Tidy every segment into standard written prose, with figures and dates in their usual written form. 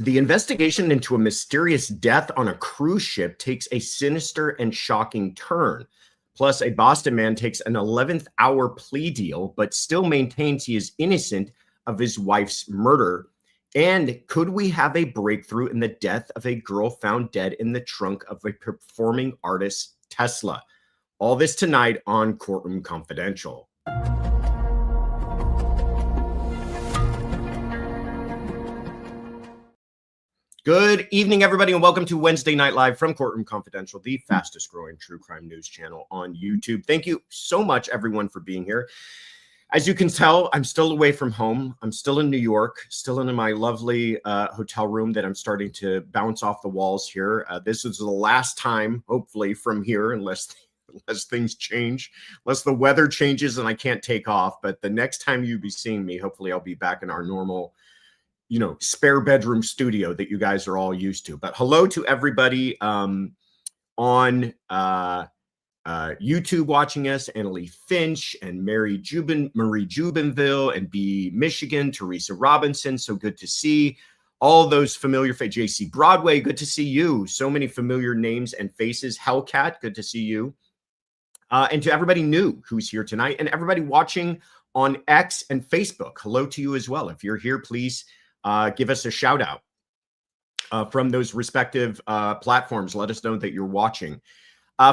The investigation into a mysterious death on a cruise ship takes a sinister and shocking turn. Plus, a Boston man takes an 11th hour plea deal, but still maintains he is innocent of his wife's murder. And could we have a breakthrough in the death of a girl found dead in the trunk of a performing artist's Tesla? All this tonight on Courtroom Confidential. Good evening, everybody, and welcome to Wednesday Night Live from Courtroom Confidential, the fastest growing true crime news channel on YouTube. Thank you so much, everyone, for being here. As you can tell, I'm still away from home. I'm still in New York, still in my lovely hotel room that I'm starting to bounce off the walls here. This is the last time, hopefully, from here, unless things change, unless the weather changes and I can't take off. But the next time you be seeing me, hopefully I'll be back in our normal, spare bedroom studio that you guys are all used to. But hello to everybody on YouTube watching us, Annalie Finch and Marie Jubenville and B. Michigan, Teresa Robinson. So good to see all those familiar faces. JC Broadway, good to see you. So many familiar names and faces. Hellcat, good to see you. And to everybody new who's here tonight and everybody watching on X and Facebook, hello to you as well. If you're here, please give us a shout out from those respective platforms. Let us know that you're watching.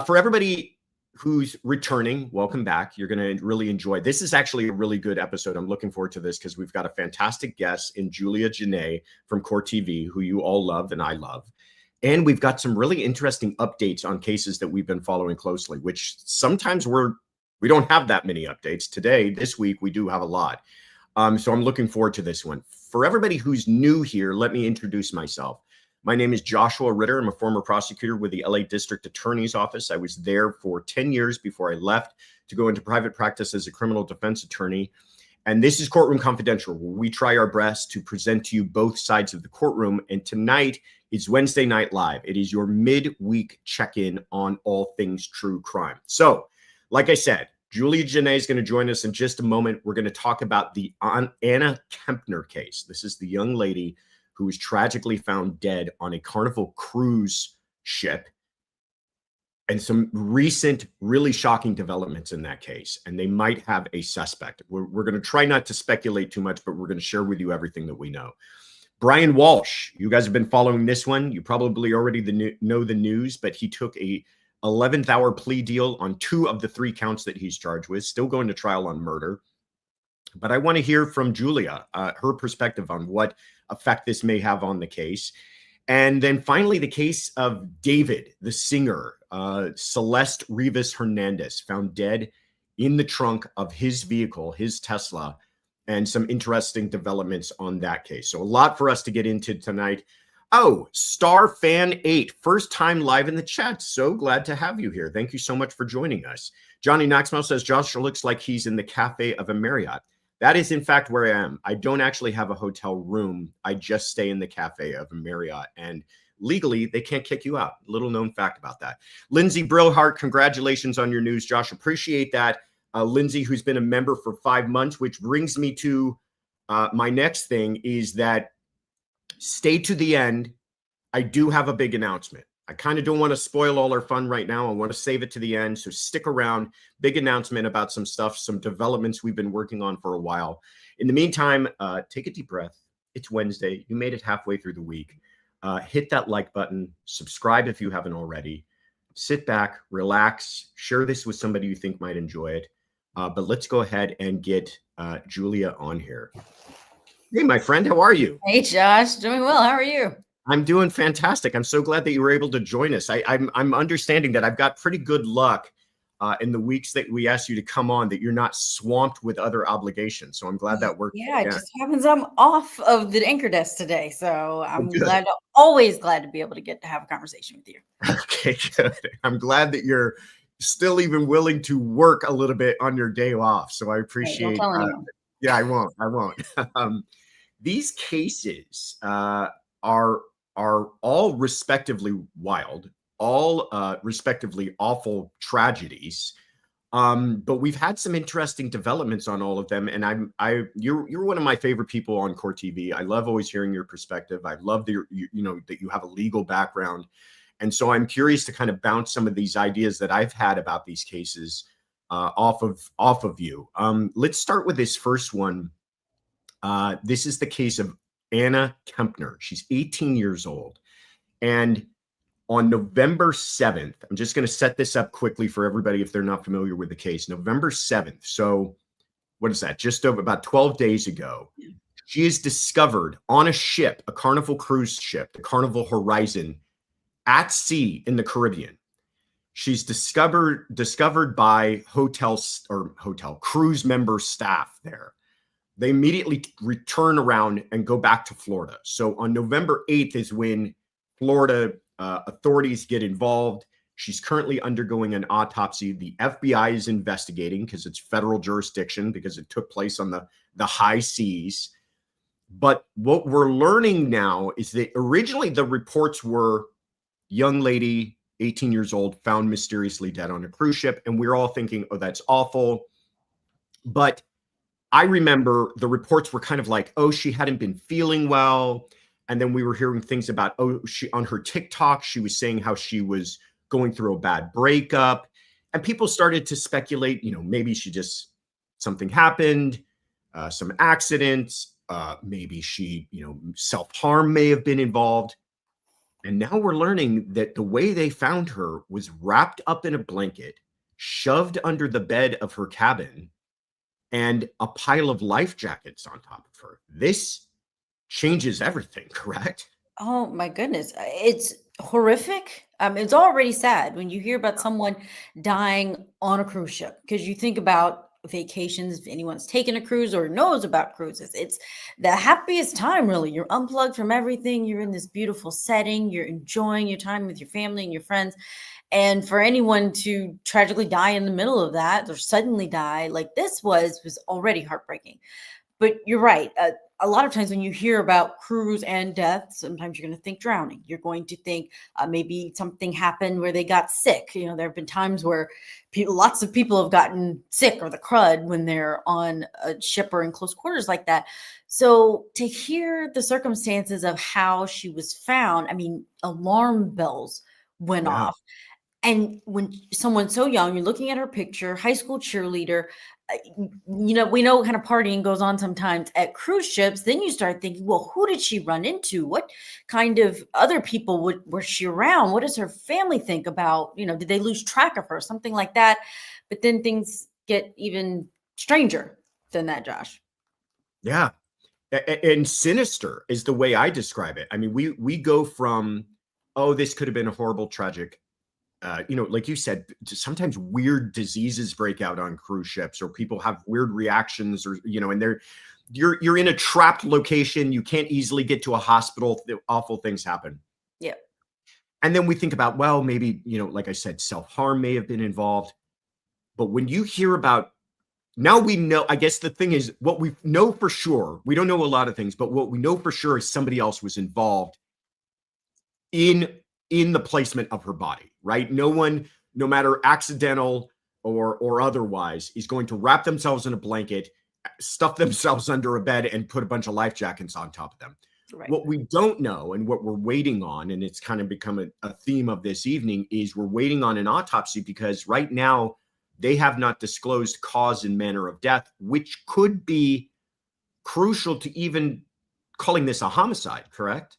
For everybody who's returning, welcome back. You're going to really enjoy. This is actually a really good episode. I'm looking forward to this because we've got a fantastic guest in Julia Jenae from Court TV, who you all love and I love. And we've got some really interesting updates on cases that we've been following closely, which sometimes we don't have that many updates. Today, this week, we do have a lot. So I'm looking forward to this one. For everybody who's new here, let me introduce myself. My name is Joshua Ritter. I'm a former prosecutor with the LA District Attorney's Office. I was there for 10 years before I left to go into private practice as a criminal defense attorney. And this is Courtroom Confidential, where we try our best to present to you both sides of the courtroom. And tonight is Wednesday Night Live. It is your midweek check-in on all things true crime. So, like I said, Julia Jenae is going to join us in just a moment. We're going to talk about the Anna Kepner case. This is the young lady who was tragically found dead on a Carnival cruise ship, and some recent really shocking developments in that case. And they might have a suspect. We're going to try not to speculate too much, but we're going to share with you everything that we know. Brian Walshe, you guys have been following this one. You probably already know the news, but he took a 11th hour plea deal on 2 of the 3 counts that he's charged with, still going to trial on murder. But I want to hear from Julia, her perspective on what effect this may have on the case. And then finally, the case of David, the singer, Celeste Rivas Hernandez, found dead in the trunk of his vehicle, his Tesla, and some interesting developments on that case. So a lot for us to get into tonight. Oh, Star Fan 8, first time live in the chat. So glad to have you here. Thank you so much for joining us. Johnny Knoxmouth says, Josh looks like he's in the cafe of a Marriott. That is, in fact, where I am. I don't actually have a hotel room. I just stay in the cafe of a Marriott. And legally, they can't kick you out. Little known fact about that. Lindsay Brillhart, congratulations on your news, Josh. Appreciate that. Lindsay, who's been a member for 5 months, which brings me to my next thing is that stay to the end. I do have a big announcement. I kind of don't want to spoil all our fun right now. I want to save it to the end. So stick around. Big announcement about some stuff, some developments we've been working on for a while. In the meantime, take a deep breath. It's Wednesday. You made it halfway through the week. Hit that like button. Subscribe if you haven't already. Sit back, relax, share this with somebody you think might enjoy it. But let's go ahead and get Julia on here. Hey, my friend, how are you? Hey, Josh. Doing well. How are you? I'm doing fantastic. I'm so glad that you were able to join us. I'm understanding that I've got pretty good luck in the weeks that we asked you to come on, that you're not swamped with other obligations. So I'm glad that worked. Yeah, it just happens I'm off of the anchor desk today. So I'm always glad to be able to get to have a conversation with you. Okay, good. I'm glad that you're still even willing to work a little bit on your day off. So I appreciate Hey, don't tell anyone. Yeah, I won't. These cases are all respectively wild, all respectively awful tragedies. But we've had some interesting developments on all of them, and you're one of my favorite people on Court TV. I love always hearing your perspective. I love that that you have a legal background, and so I'm curious to kind of bounce some of these ideas that I've had about these cases off of you. Let's start with this first one. This is the case of Anna Kepner. She's 18 years old, and on November 7th, I'm just going to set this up quickly for everybody if they're not familiar with the case. November 7th. So what is that? Just over about 12 days ago, she is discovered on a ship, a Carnival cruise ship, the Carnival Horizon, at sea in the Caribbean. She's discovered by hotel cruise member staff there. They immediately return around and go back to Florida. So on November 8th is when Florida authorities get involved. She's currently undergoing an autopsy. The FBI is investigating because it's federal jurisdiction, because it took place on the high seas. But what we're learning now is that originally the reports were young lady, 18 years old, found mysteriously dead on a cruise ship. And we're all thinking, oh, that's awful. But I remember the reports were kind of like, oh, she hadn't been feeling well. And then we were hearing things about, oh, she on her TikTok, she was saying how she was going through a bad breakup. And people started to speculate, maybe something happened, some accidents, maybe she, self-harm may have been involved. And now we're learning that the way they found her was wrapped up in a blanket, shoved under the bed of her cabin, and a pile of life jackets on top of her. This changes everything, correct? Oh my goodness. It's horrific. It's already sad when you hear about someone dying on a cruise ship, because you think about vacations. If anyone's taken a cruise or knows about cruises, it's the happiest time, really. You're unplugged from everything. You're in this beautiful setting. You're enjoying your time with your family and your friends. And for anyone to tragically die in the middle of that, or suddenly die like this was already heartbreaking. But you're right. A lot of times when you hear about cruise and death, sometimes you're going to think drowning. You're going to think maybe something happened where they got sick. There have been times where lots of people have gotten sick or the crud when they're on a ship or in close quarters like that. So to hear the circumstances of how she was found, alarm bells went off. And when someone's so young, you're looking at her picture, high school cheerleader, we know what kind of partying goes on sometimes at cruise ships. Then you start thinking, well, who did she run into? What kind of other people was she around? What does her family think about, did they lose track of her? Something like that. But then things get even stranger than that, Josh. Yeah. And sinister is the way I describe it. We go from, oh, this could have been a horrible, tragic, like you said, sometimes weird diseases break out on cruise ships, or people have weird reactions, or, and you're in a trapped location. You can't easily get to a hospital. Awful things happen. Yeah. And then we think about, well, maybe, like I said, self-harm may have been involved. But when you hear about, now we know, I guess the thing is, what we know for sure, we don't know a lot of things, but what we know for sure is somebody else was involved in the placement of her body, right? No one, no matter accidental or otherwise, is going to wrap themselves in a blanket, stuff themselves under a bed, and put a bunch of life jackets on top of them. Right. What we don't know, and what we're waiting on, and it's kind of become a theme of this evening, is we're waiting on an autopsy, because right now they have not disclosed cause and manner of death, which could be crucial to even calling this a homicide, correct?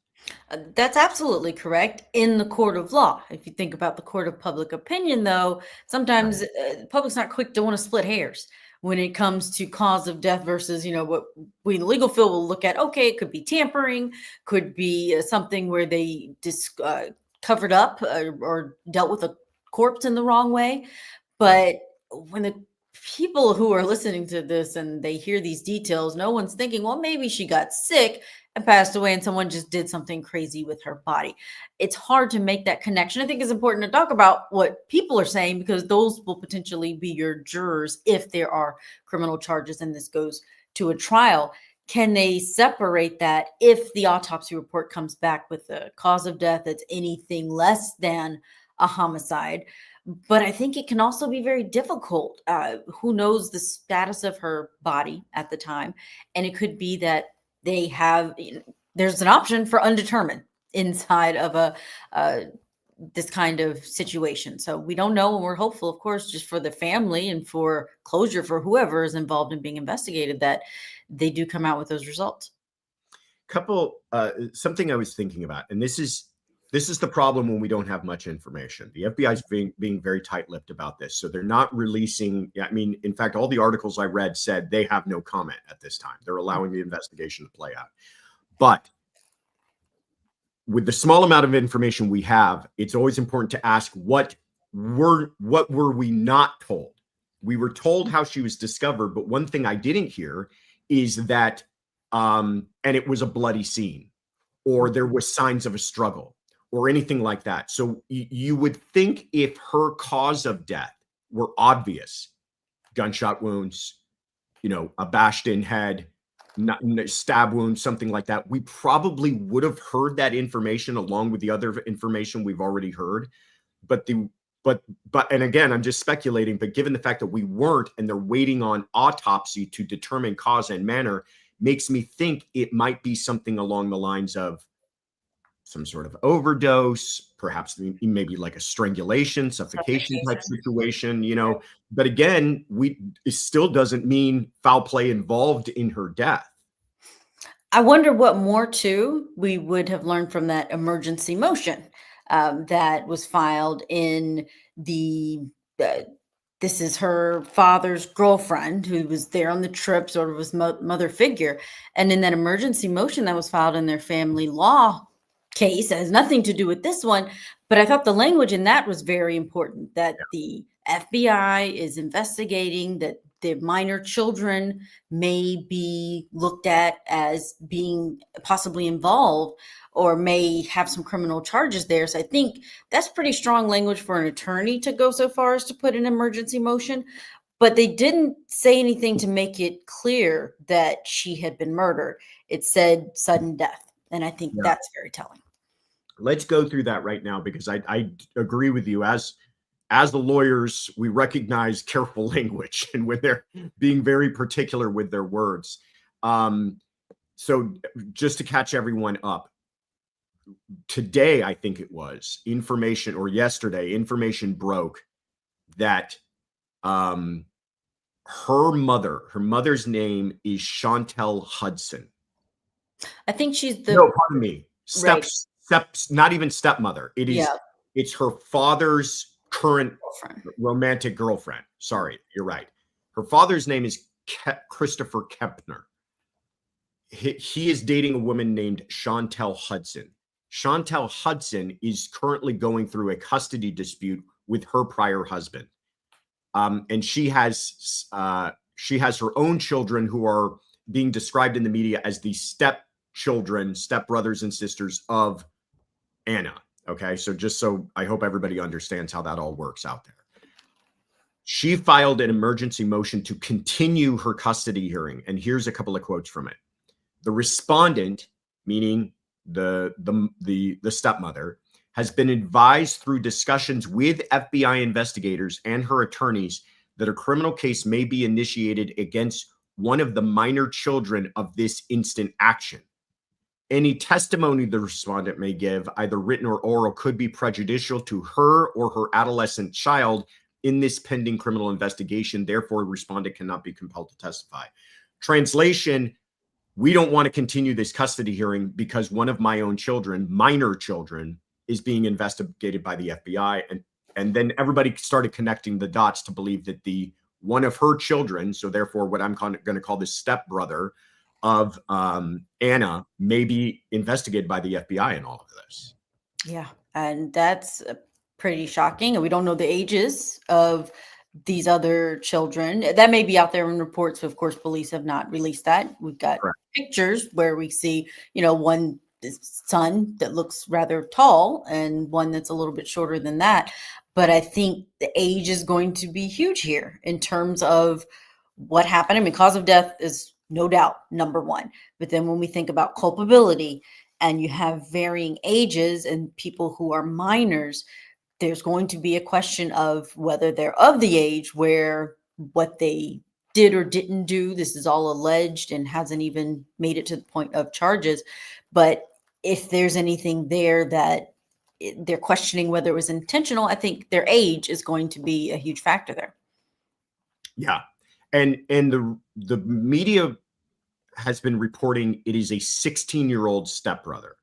That's absolutely correct in the court of law. If you think about the court of public opinion, though, sometimes the public's not quick to want to split hairs when it comes to cause of death versus, what we in the legal field will look at. Okay, it could be tampering, could be something where they covered up or dealt with a corpse in the wrong way. But when the people who are listening to this and they hear these details, no one's thinking, well, maybe she got sick and passed away and someone just did something crazy with her body. It's hard to make that connection. I think it's important to talk about what people are saying, because those will potentially be your jurors if there are criminal charges and this goes to a trial. Can they separate that if the autopsy report comes back with a cause of death that's anything less than a homicide but I think it can also be very difficult. Who knows the status of her body at the time? And it could be that they have, there's an option for undetermined inside of a this kind of situation. So we don't know, and we're hopeful, of course, just for the family and for closure for whoever is involved in being investigated, that they do come out with those results. Something I was thinking about, and this is the problem when we don't have much information. The FBI is being very tight-lipped about this, so they're not releasing. I mean, in fact, all the articles I read said they have no comment at this time. They're allowing the investigation to play out. But with the small amount of information we have, it's always important to ask what were we not told? We were told how she was discovered, but one thing I didn't hear is that and it was a bloody scene, or there was signs of a struggle, or anything like that. So you would think if her cause of death were obvious, gunshot wounds, a bashed in head, stab wound, something like that, we probably would have heard that information along with the other information we've already heard. But and again, I'm just speculating, but given the fact that we weren't, and they're waiting on autopsy to determine cause and manner, makes me think it might be something along the lines of some sort of overdose, perhaps maybe like a strangulation, suffocation type situation, But again, it still doesn't mean foul play involved in her death. I wonder what more too we would have learned from that emergency motion that was filed in the this is her father's girlfriend who was there on the trip, sort of was mother figure. And in that emergency motion that was filed in their family law case, has nothing to do with this one. But I thought the language in that was very important, that the FBI is investigating that the minor children may be looked at as being possibly involved or may have some criminal charges there. So I think that's pretty strong language for an attorney to go so far as to put an emergency motion. But they didn't say anything to make it clear that she had been murdered. It said sudden death. And I think that's very telling. Let's go through that right now, because I agree with you. As the lawyers, we recognize careful language and when they're being very particular with their words. So just to catch everyone up, today, I think it was information, or yesterday, information broke that her mother's name is Chantel Hudson. I think she's no, pardon me, not even stepmother. It is, it's her father's current romantic girlfriend. Sorry, you're right. Her father's name is Christopher Kepner. He is dating a woman named Chantel Hudson. Chantel Hudson is currently going through a custody dispute with her prior husband. And she has her own children who are being described in the media as the stepbrothers and sisters of Anna. Okay, so just so I hope everybody understands how that all works out there. She filed an emergency motion to continue her custody hearing, and here's a couple of quotes from it. The respondent, meaning the stepmother, has been advised through discussions with FBI investigators and her attorneys that a criminal case may be initiated against one of the minor children of this instant action. Any testimony the respondent may give, either written or oral, could be prejudicial to her or her adolescent child in this pending criminal investigation. Therefore, respondent cannot be compelled to testify. Translation: we don't want to continue this custody hearing because one of my own children, minor children, is being investigated by the FBI. And then everybody started connecting the dots to believe that one of her children, so therefore what I'm going to call the stepbrother of Anna, may be investigated by the FBI in all of this. Yeah, and that's pretty shocking. And we don't know the ages of these other children. That may be out there in reports, but of course, police have not released that. We've got pictures where we see, one son that looks rather tall and one that's a little bit shorter than that. But I think the age is going to be huge here in terms of what happened. I mean, cause of death is no doubt number one. But then when we think about culpability and you have varying ages and people who are minors, there's going to be a question of whether they're of the age where what they did or didn't do, this is all alleged and hasn't even made it to the point of charges. But if there's anything there that they're questioning whether it was intentional, I think their age is going to be a huge factor there. Yeah. And the media has been reporting it is a 16-year-old stepbrother.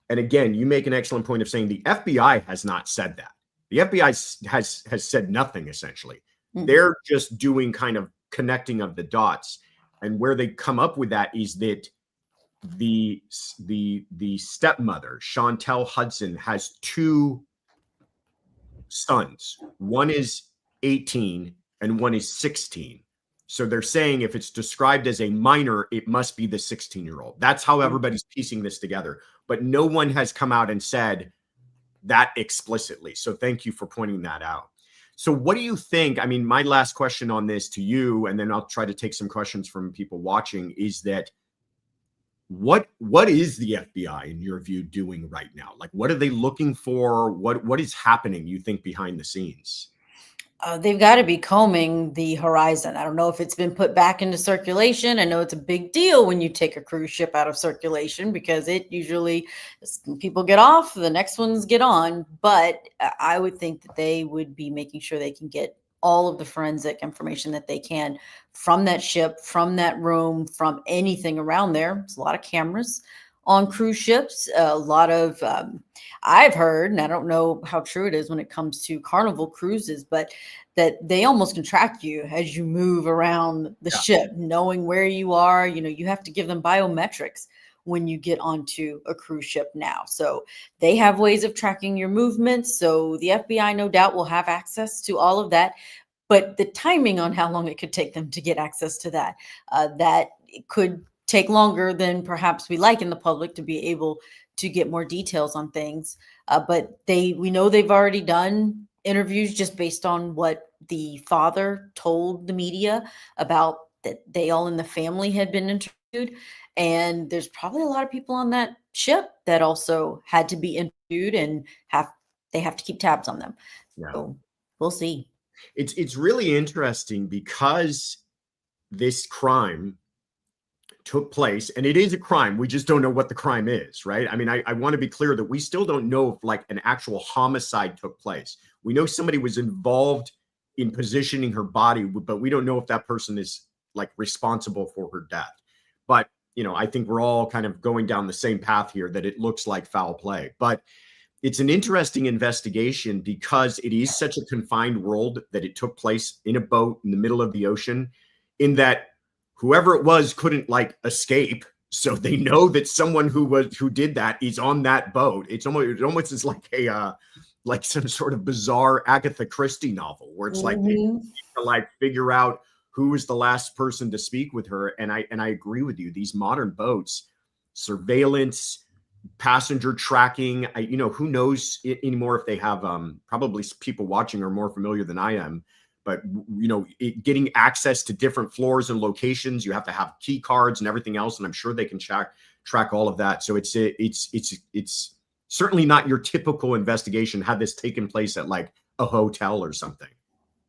And again, you make an excellent point of saying the FBI has not said that. The FBI has said nothing, essentially. Mm-hmm. They're just doing kind of connecting of the dots. And where they come up with that is that the stepmother, Chantel Hudson, has 2 sons. One is 18 and one is 16. So they're saying if it's described as a minor, it must be the 16-year-old. That's how everybody's piecing this together. But no one has come out and said that explicitly. So thank you for pointing that out. So what do you think? I mean, my last question on this to you, and then I'll try to take some questions from people watching, is that what is the FBI, in your view, doing right now? Like, what are they looking for? What is happening, you think, behind the scenes? They've got to be combing the horizon. I don't know if it's been put back into circulation. I know it's a big deal when you take a cruise ship out of circulation because it usually, people get off, the next ones get on. But I would think that they would be making sure they can get all of the forensic information that they can from that ship, from that room, from anything around there. There's a lot of cameras on cruise ships, a lot of, I've heard, and I don't know how true it is when it comes to Carnival cruises, but that they almost can track you as you move around the ship, knowing where you are. You know, you have to give them biometrics when you get onto a cruise ship now. So they have ways of tracking your movements. So the FBI, no doubt, will have access to all of that. But the timing on how long it could take them to get access to that, that could take longer than perhaps we like in the public to be able to get more details on things. But we know they've already done interviews just based on what the father told the media about that they all in the family had been interviewed. And there's probably a lot of people on that ship that also had to be interviewed and they have to keep tabs on them. Yeah. So we'll see. It's really interesting because this crime took place, and it is a crime. We just don't know what the crime is, right? I mean, I want to be clear that we still don't know if like an actual homicide took place. We know somebody was involved in positioning her body, but we don't know if that person is like responsible for her death. But, you know, I think we're all kind of going down the same path here, that it looks like foul play. But it's an interesting investigation because it is such a confined world that it took place in a boat in the middle of the ocean, in that whoever it was couldn't like escape. So they know that someone who did that is on that boat. It almost is like a like some sort of bizarre Agatha Christie novel where it's like they need to like figure out who was the last person to speak with her. And I agree with you. These modern boats, surveillance, passenger tracking, you know, who knows anymore if they have probably people watching are more familiar than I am. But, you know, getting access to different floors and locations, you have to have key cards and everything else. And I'm sure they can track all of that. So it's certainly not your typical investigation had this taken place at like a hotel or something.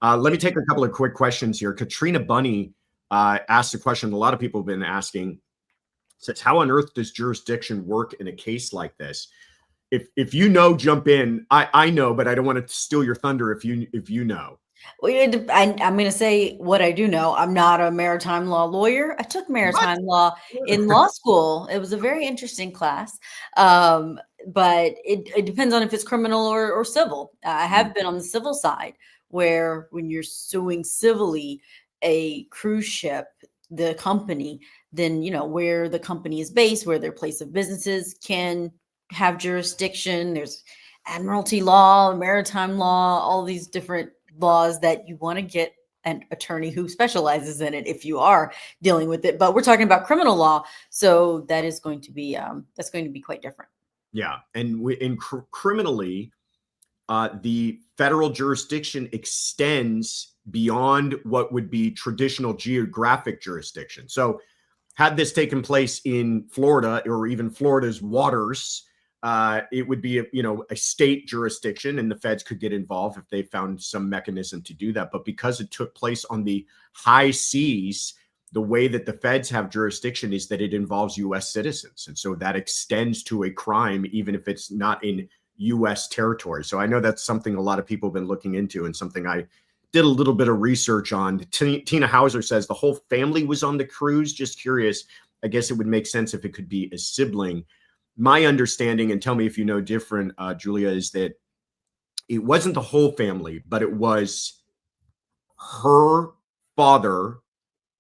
Let me take a couple of quick questions here. Katrina Bunny asked a question a lot of people have been asking. Says, how on earth does jurisdiction work in a case like this? If you know, jump in. I know, but I don't want to steal your thunder if you know. Well, I'm going to say what I do know. I'm not a maritime law lawyer. I took maritime law in law school. It was a very interesting class. But it depends on if it's criminal or civil. I have been on the civil side where when you're suing civilly a cruise ship, the company, then, you know, where the company is based, where their place of businesses can have jurisdiction. There's admiralty law, maritime law, all these different laws that you want to get an attorney who specializes in it if you are dealing with it. But we're talking about criminal law, so that is going to be that's going to be quite different. Yeah, and criminally, the federal jurisdiction extends beyond what would be traditional geographic jurisdiction. So, had this taken place in Florida or even Florida's waters, it would be a state jurisdiction, and the feds could get involved if they found some mechanism to do that. But because it took place on the high seas, the way that the feds have jurisdiction is that it involves U.S. citizens. And so that extends to a crime, even if it's not in U.S. territory. So I know that's something a lot of people have been looking into, and something I did a little bit of research on. Tina Hauser says the whole family was on the cruise. Just curious. I guess it would make sense if it could be a sibling. My understanding, and tell me if you know different, Julia, is that it wasn't the whole family, but it was her father,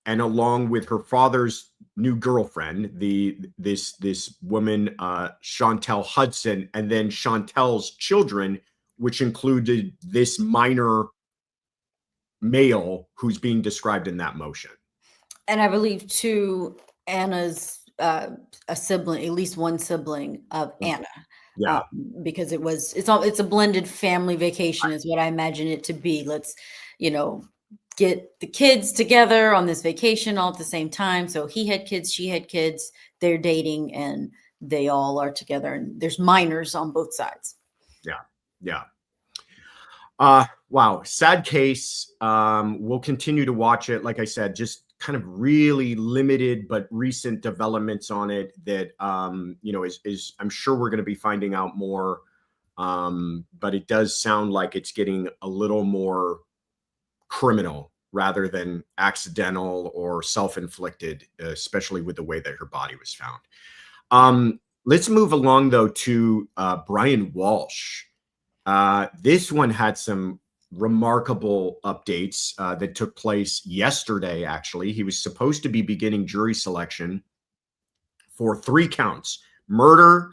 and along with her father's new girlfriend, this woman, Chantel Hudson, and then Chantel's children, which included this minor male who's being described in that motion. And I believe too, Anna's a sibling, at least one sibling of Anna. Yeah. Because it's a blended family vacation is what I imagine it to be. Let's, get the kids together on this vacation all at the same time. So he had kids, she had kids, they're dating, and they all are together, and there's minors on both sides. Yeah. Wow. Sad case. We'll continue to watch it. Like I said, just kind of really limited but recent developments on it that, is I'm sure we're going to be finding out more. But it does sound like it's getting a little more criminal rather than accidental or self-inflicted, especially with the way that her body was found. Let's move along though to Brian Walshe. This one had some remarkable updates that took place yesterday. Actually, he was supposed to be beginning jury selection for 3 counts: murder,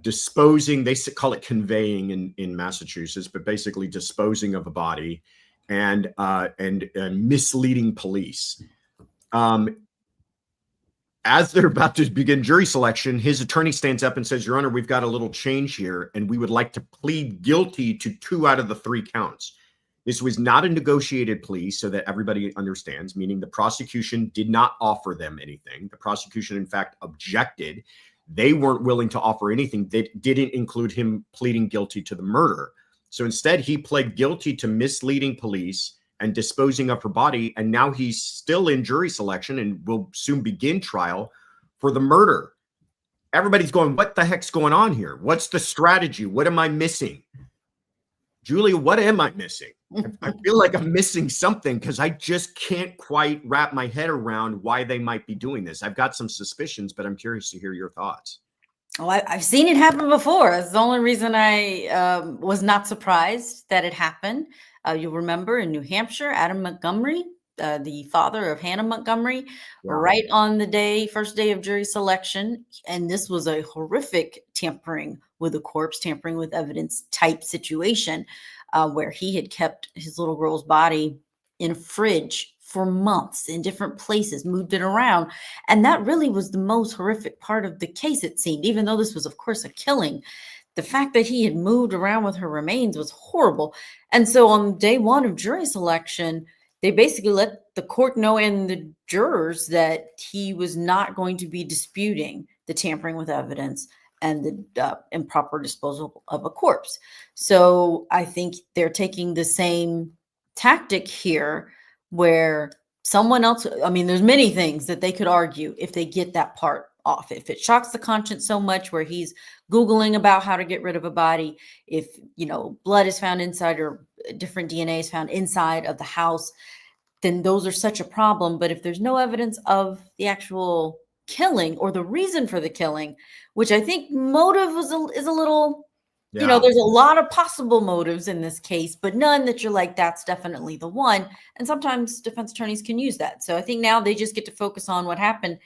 disposing, they call it conveying in Massachusetts, but basically disposing of a body, and misleading police. As they're about to begin jury selection, his attorney stands up and says, "Your Honor, we've got a little change here, and we would like to plead guilty to 2 out of the 3 counts." This was not a negotiated plea, so that everybody understands, meaning the prosecution did not offer them anything. The prosecution, in fact, objected. They weren't willing to offer anything that didn't include him pleading guilty to the murder. So instead, he pled guilty to misleading police and disposing of her body, and now he's still in jury selection and will soon begin trial for the murder. Everybody's going, what the heck's going on here? What's the strategy? What am I missing? Julia, what am I missing? I feel like I'm missing something, because I just can't quite wrap my head around why they might be doing this. I've got some suspicions, but I'm curious to hear your thoughts. Oh, I've seen it happen before. That's the only reason I was not surprised that it happened. You'll remember in New Hampshire, Adam Montgomery, the father of Hannah Montgomery, right on the first day of jury selection. And this was a horrific tampering with a corpse, tampering with evidence type situation, where he had kept his little girl's body in a fridge for months in different places, moved it around. And that really was the most horrific part of the case, it seemed, even though this was, of course, a killing. The fact that he had moved around with her remains was horrible. And so on day 1 of jury selection, they basically let the court know and the jurors that he was not going to be disputing the tampering with evidence and the improper disposal of a corpse. So I think they're taking the same tactic here, where someone else, there's many things that they could argue if they get that part off. If it shocks the conscience so much where he's Googling about how to get rid of a body, if, blood is found inside or different DNA is found inside of the house, then those are such a problem. But if there's no evidence of the actual killing or the reason for the killing, which I think motive is a little, there's a lot of possible motives in this case, but none that you're like, that's definitely the one. And sometimes defense attorneys can use that. So I think now they just get to focus on what happened.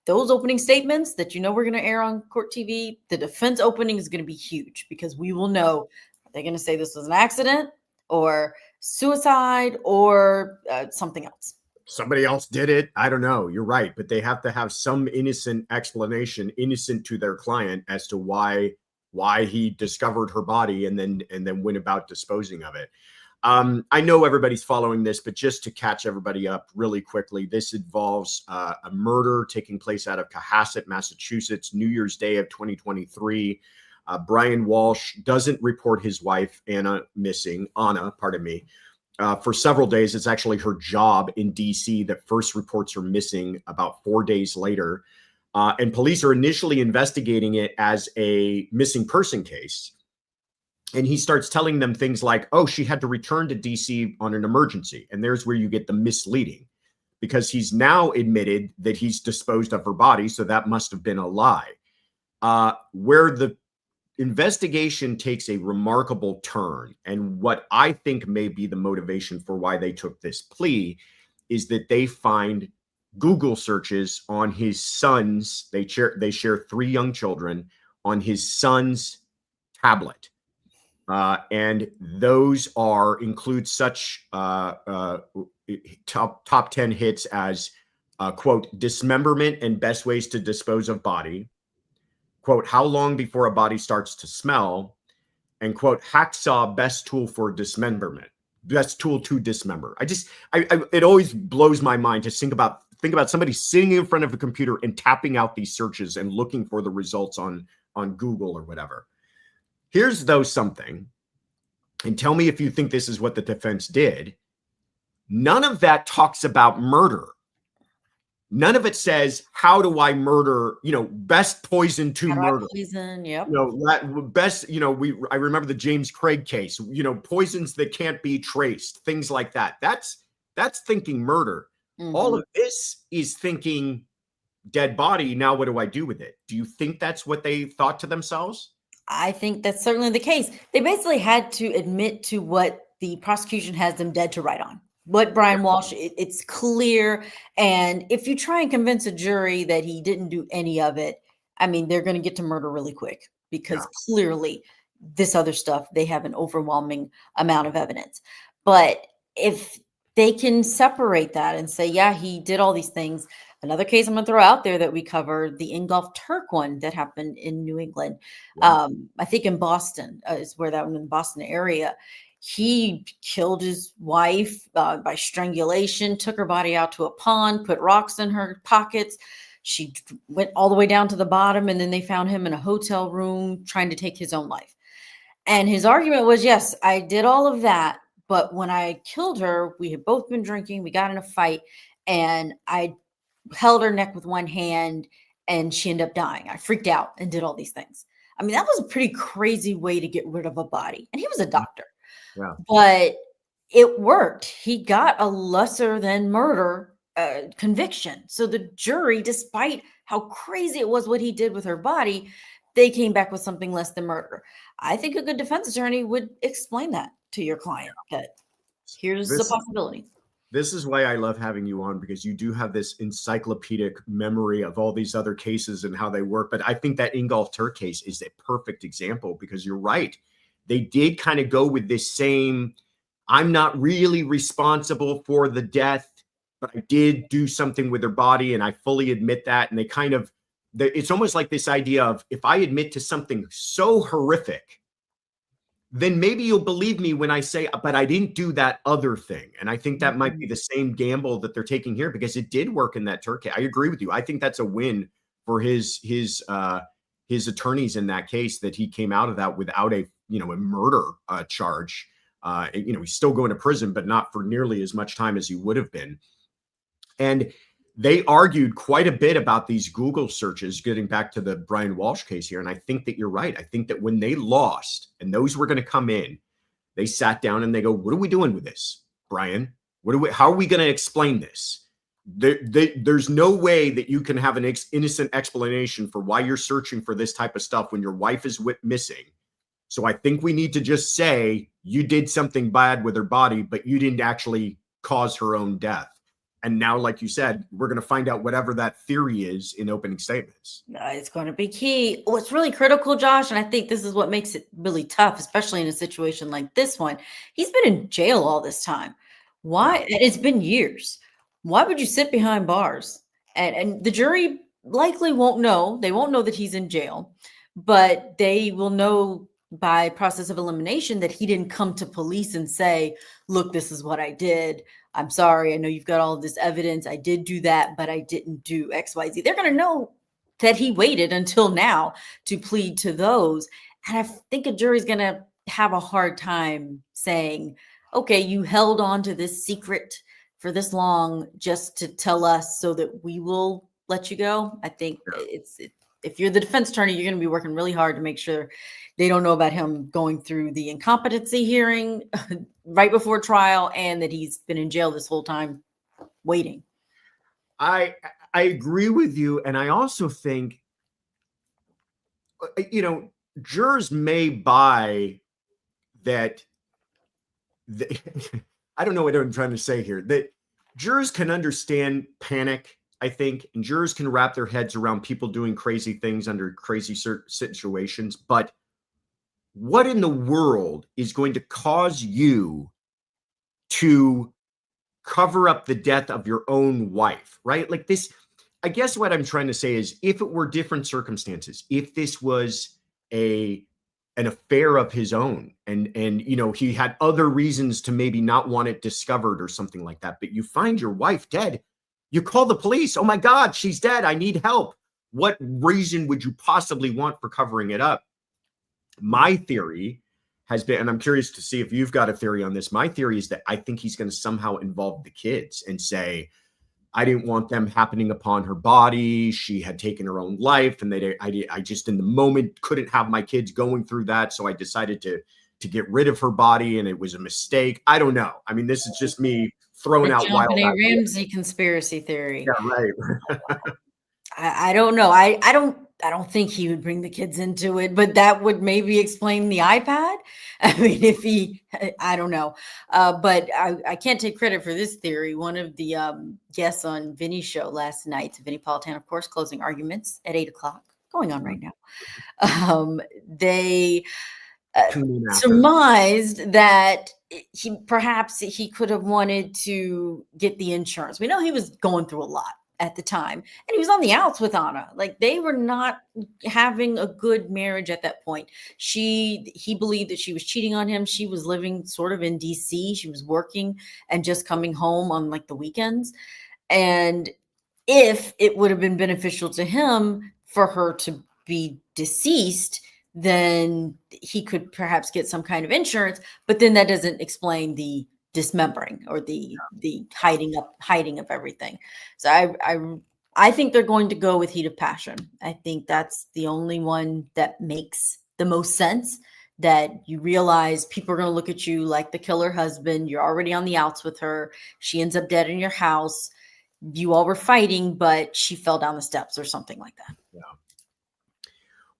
Those opening statements that we're going to air on court TV, the defense opening is going to be huge, because we will know, are they going to say this was an accident or suicide or something else? Somebody else did it. I don't know. You're right. But they have to have some innocent explanation, innocent to their client, as to why he discovered her body and then went about disposing of it. I know everybody's following this, but just to catch everybody up really quickly, this involves a murder taking place out of Cohasset, Massachusetts, New Year's Day of 2023. Brian Walshe doesn't report his wife, Anna, pardon me, for several days. It's actually her job in DC that first reports her missing about 4 days later. And police are initially investigating it as a missing person case. And he starts telling them things like, oh, she had to return to DC on an emergency. And there's where you get the misleading, because he's now admitted that he's disposed of her body. So that must have been a lie. Where the investigation takes a remarkable turn, and what I think may be the motivation for why they took this plea, is that they find Google searches on his son's, they share 3 young children, on his son's tablet. And those include such top 10 hits as quote, dismemberment and best ways to dispose of body, quote, how long before a body starts to smell, and quote, hacksaw, best tool for dismemberment, best tool to dismember. It always blows my mind to think about somebody sitting in front of a computer and tapping out these searches and looking for the results on Google or whatever. Here's though something, and tell me if you think this is what the defense did. None of that talks about murder. None of it says, how do I murder, best poison to murder. Poison, yep. Best, I remember the James Craig case, poisons that can't be traced, things like that. That's thinking murder. Mm-hmm. All of this is thinking dead body. Now, what do I do with it? Do you think that's what they thought to themselves? I think that's certainly the case. They basically had to admit to what the prosecution has them dead to write on. What Brian Walshe, it's clear. And if you try and convince a jury that he didn't do any of it, I mean, they're going to get to murder really quick, because clearly this other stuff, they have an overwhelming amount of evidence. But if they can separate that and say, yeah, he did all these things. Another case I'm going to throw out there that we covered, the Ingolf Turk one that happened in New England. I think in Boston is where that one, in the Boston area. He killed his wife by strangulation, took her body out to a pond, put rocks in her pockets. She went all the way down to the bottom, and then they found him in a hotel room trying to take his own life. And his argument was, yes, I did all of that, but when I killed her, we had both been drinking, we got in a fight, and I held her neck with one hand, and she ended up dying. I freaked out and did all these things. I mean, that was a pretty crazy way to get rid of a body. And he was a doctor. Yeah. But it worked. He got a lesser than murder conviction. So the jury, despite how crazy it was what he did with her body, they came back with something less than murder. I think a good defense attorney would explain that to your client, that here's the possibility. This is why I love having you on, because you do have this encyclopedic memory of all these other cases and how they work. But I think that Ingolf Turk case is a perfect example, because you're right. They did kind of go with this same, I'm not really responsible for the death, but I did do something with her body, and I fully admit that. And it's almost like this idea of, if I admit to something so horrific, then maybe you'll believe me when I say, but I didn't do that other thing. And I think that might be the same gamble that they're taking here, because it did work in that Turk case. I agree with you. I think that's a win for his attorneys in that case, that he came out of that without a murder charge. He's still going to prison, but not for nearly as much time as he would have been. And they argued quite a bit about these Google searches, getting back to the Brian Walshe case here. And I think that you're right. I think that when they lost and those were going to come in, they sat down and they go, what are we doing with this, Brian? How are we going to explain this? There's no way that you can have an innocent explanation for why you're searching for this type of stuff when your wife is missing. So I think we need to just say you did something bad with her body, but you didn't actually cause her own death. And now, like you said, we're going to find out whatever that theory is in opening statements. It's going to be key. What's really critical, Josh, and I think this is what makes it really tough, especially in a situation like this one. He's been in jail all this time. Why? And it's been years. Why would you sit behind bars? And the jury likely won't know. They won't know that he's in jail, but they will know by process of elimination that he didn't come to police and say, look, this is what I did. I'm sorry. I know you've got all of this evidence. I did do that, but I didn't do X, Y, Z. They're going to know that he waited until now to plead to those. And I think a jury's going to have a hard time saying, okay, you held on to this secret for this long just to tell us so that we will let you go. I think if you're the defense attorney, you're going to be working really hard to make sure they don't know about him going through the incompetency hearing right before trial and that he's been in jail this whole time waiting. I agree with you. And I also think, jurors may buy that. I don't know what I'm trying to say here. That jurors can understand panic, I think, and jurors can wrap their heads around people doing crazy things under crazy situations. But what in the world is going to cause you to cover up the death of your own wife, right? Like this, I guess what I'm trying to say is if it were different circumstances, if this was an affair of his own and he had other reasons to maybe not want it discovered or something like that, but you find your wife dead, you call the police. Oh my God, she's dead. I need help. What reason would you possibly want for covering it up? My theory has been, and I'm curious to see if you've got a theory on this. My theory is that I think he's going to somehow involve the kids and say, I didn't want them happening upon her body. She had taken her own life, and I just in the moment couldn't have my kids going through that. So I decided to get rid of her body, and it was a mistake. I don't know. I mean, this is just me throwing out wild John Ramsey conspiracy theory. Yeah, right. I don't know. I don't think he would bring the kids into it, but that would maybe explain the iPad. I mean, I don't know. But I can't take credit for this theory. One of the guests on Vinny's show last night, Vinny Politan, of course, closing arguments at 8:00 going on right now. They surmised that he could have wanted to get the insurance. We know he was going through a lot at the time, and he was on the outs with Anna. Like, they were not having a good marriage at that point. He believed that she was cheating on him. She was living sort of in DC. She was working and just coming home on like the weekends. And if it would have been beneficial to him for her to be deceased, then he could perhaps get some kind of insurance, but then that doesn't explain the dismembering or the hiding of everything. So I think they're going to go with heat of passion. I think that's the only one that makes the most sense, that you realize people are going to look at you like the killer husband. You're already on the outs with her. She ends up dead in your house. You all were fighting, but she fell down the steps or something like that. Yeah.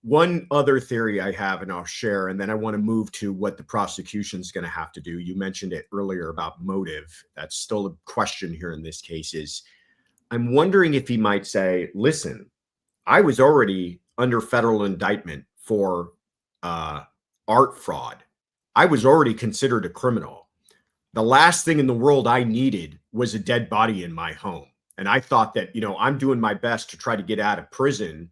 One other theory I have, and I'll share, and then I want to move to what the prosecution's going to have to do. You mentioned it earlier about motive. That's still a question here in this case. Is I'm wondering if he might say, listen, I was already under federal indictment for art fraud. I was already considered a criminal. The last thing in the world I needed was a dead body in my home. And I thought that, I'm doing my best to try to get out of prison.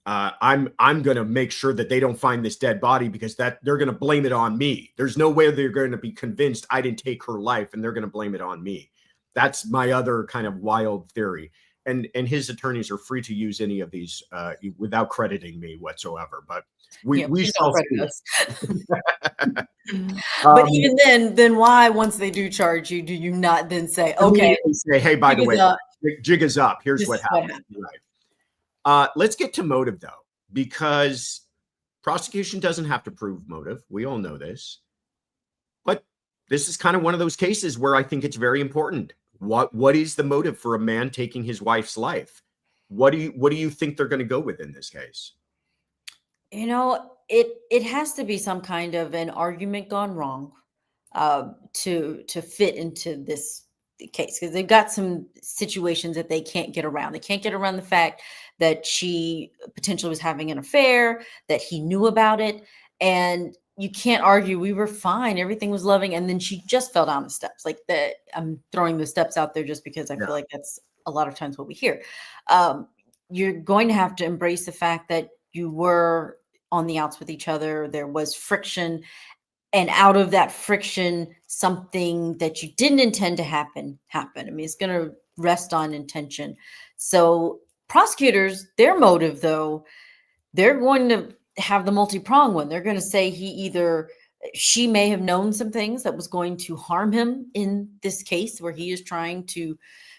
I'm going to make sure that they don't find this dead body, because they're going to blame it on me. There's no way they're going to be convinced I didn't take her life, and they're going to blame it on me. That's my other kind of wild theory. And his attorneys are free to use any of these without crediting me whatsoever. But we shall see. But even then why, once they do charge you, do you not then say, okay, say, hey, by the way, jig is up. Here's what happened. Right. Let's get to motive, though, because prosecution doesn't have to prove motive. We all know this. But this is kind of one of those cases where I think it's very important. What is the motive for a man taking his wife's life? What do you think they're going to go with in this case? It has to be some kind of an argument gone wrong to fit into this case, because they've got some situations that they can't get around. They can't get around the fact that she potentially was having an affair, that he knew about it, and you can't argue we were fine, everything was loving, and then she just fell down the steps. Like that, I'm throwing the steps out there just because I feel like that's a lot of times what we hear. You're going to have to embrace the fact that you were on the outs with each other. There was friction. And out of that friction, something that you didn't intend to happen happened. I mean, it's going to rest on intention. So prosecutors, their motive, though, they're going to have the multi-pronged one. They're going to say she may have known some things that was going to harm him in this case where he is trying to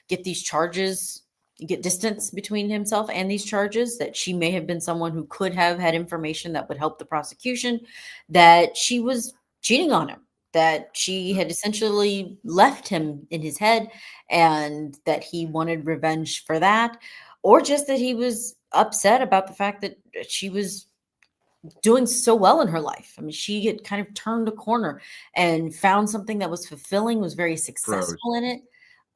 get these charges, get distance between himself and these charges, that she may have been someone who could have had information that would help the prosecution, that she was cheating on him, that she had essentially left him in his head and that he wanted revenge for that, or just that he was upset about the fact that she was doing so well in her life. I mean, she had kind of turned a corner and found something that was fulfilling, was very successful in it.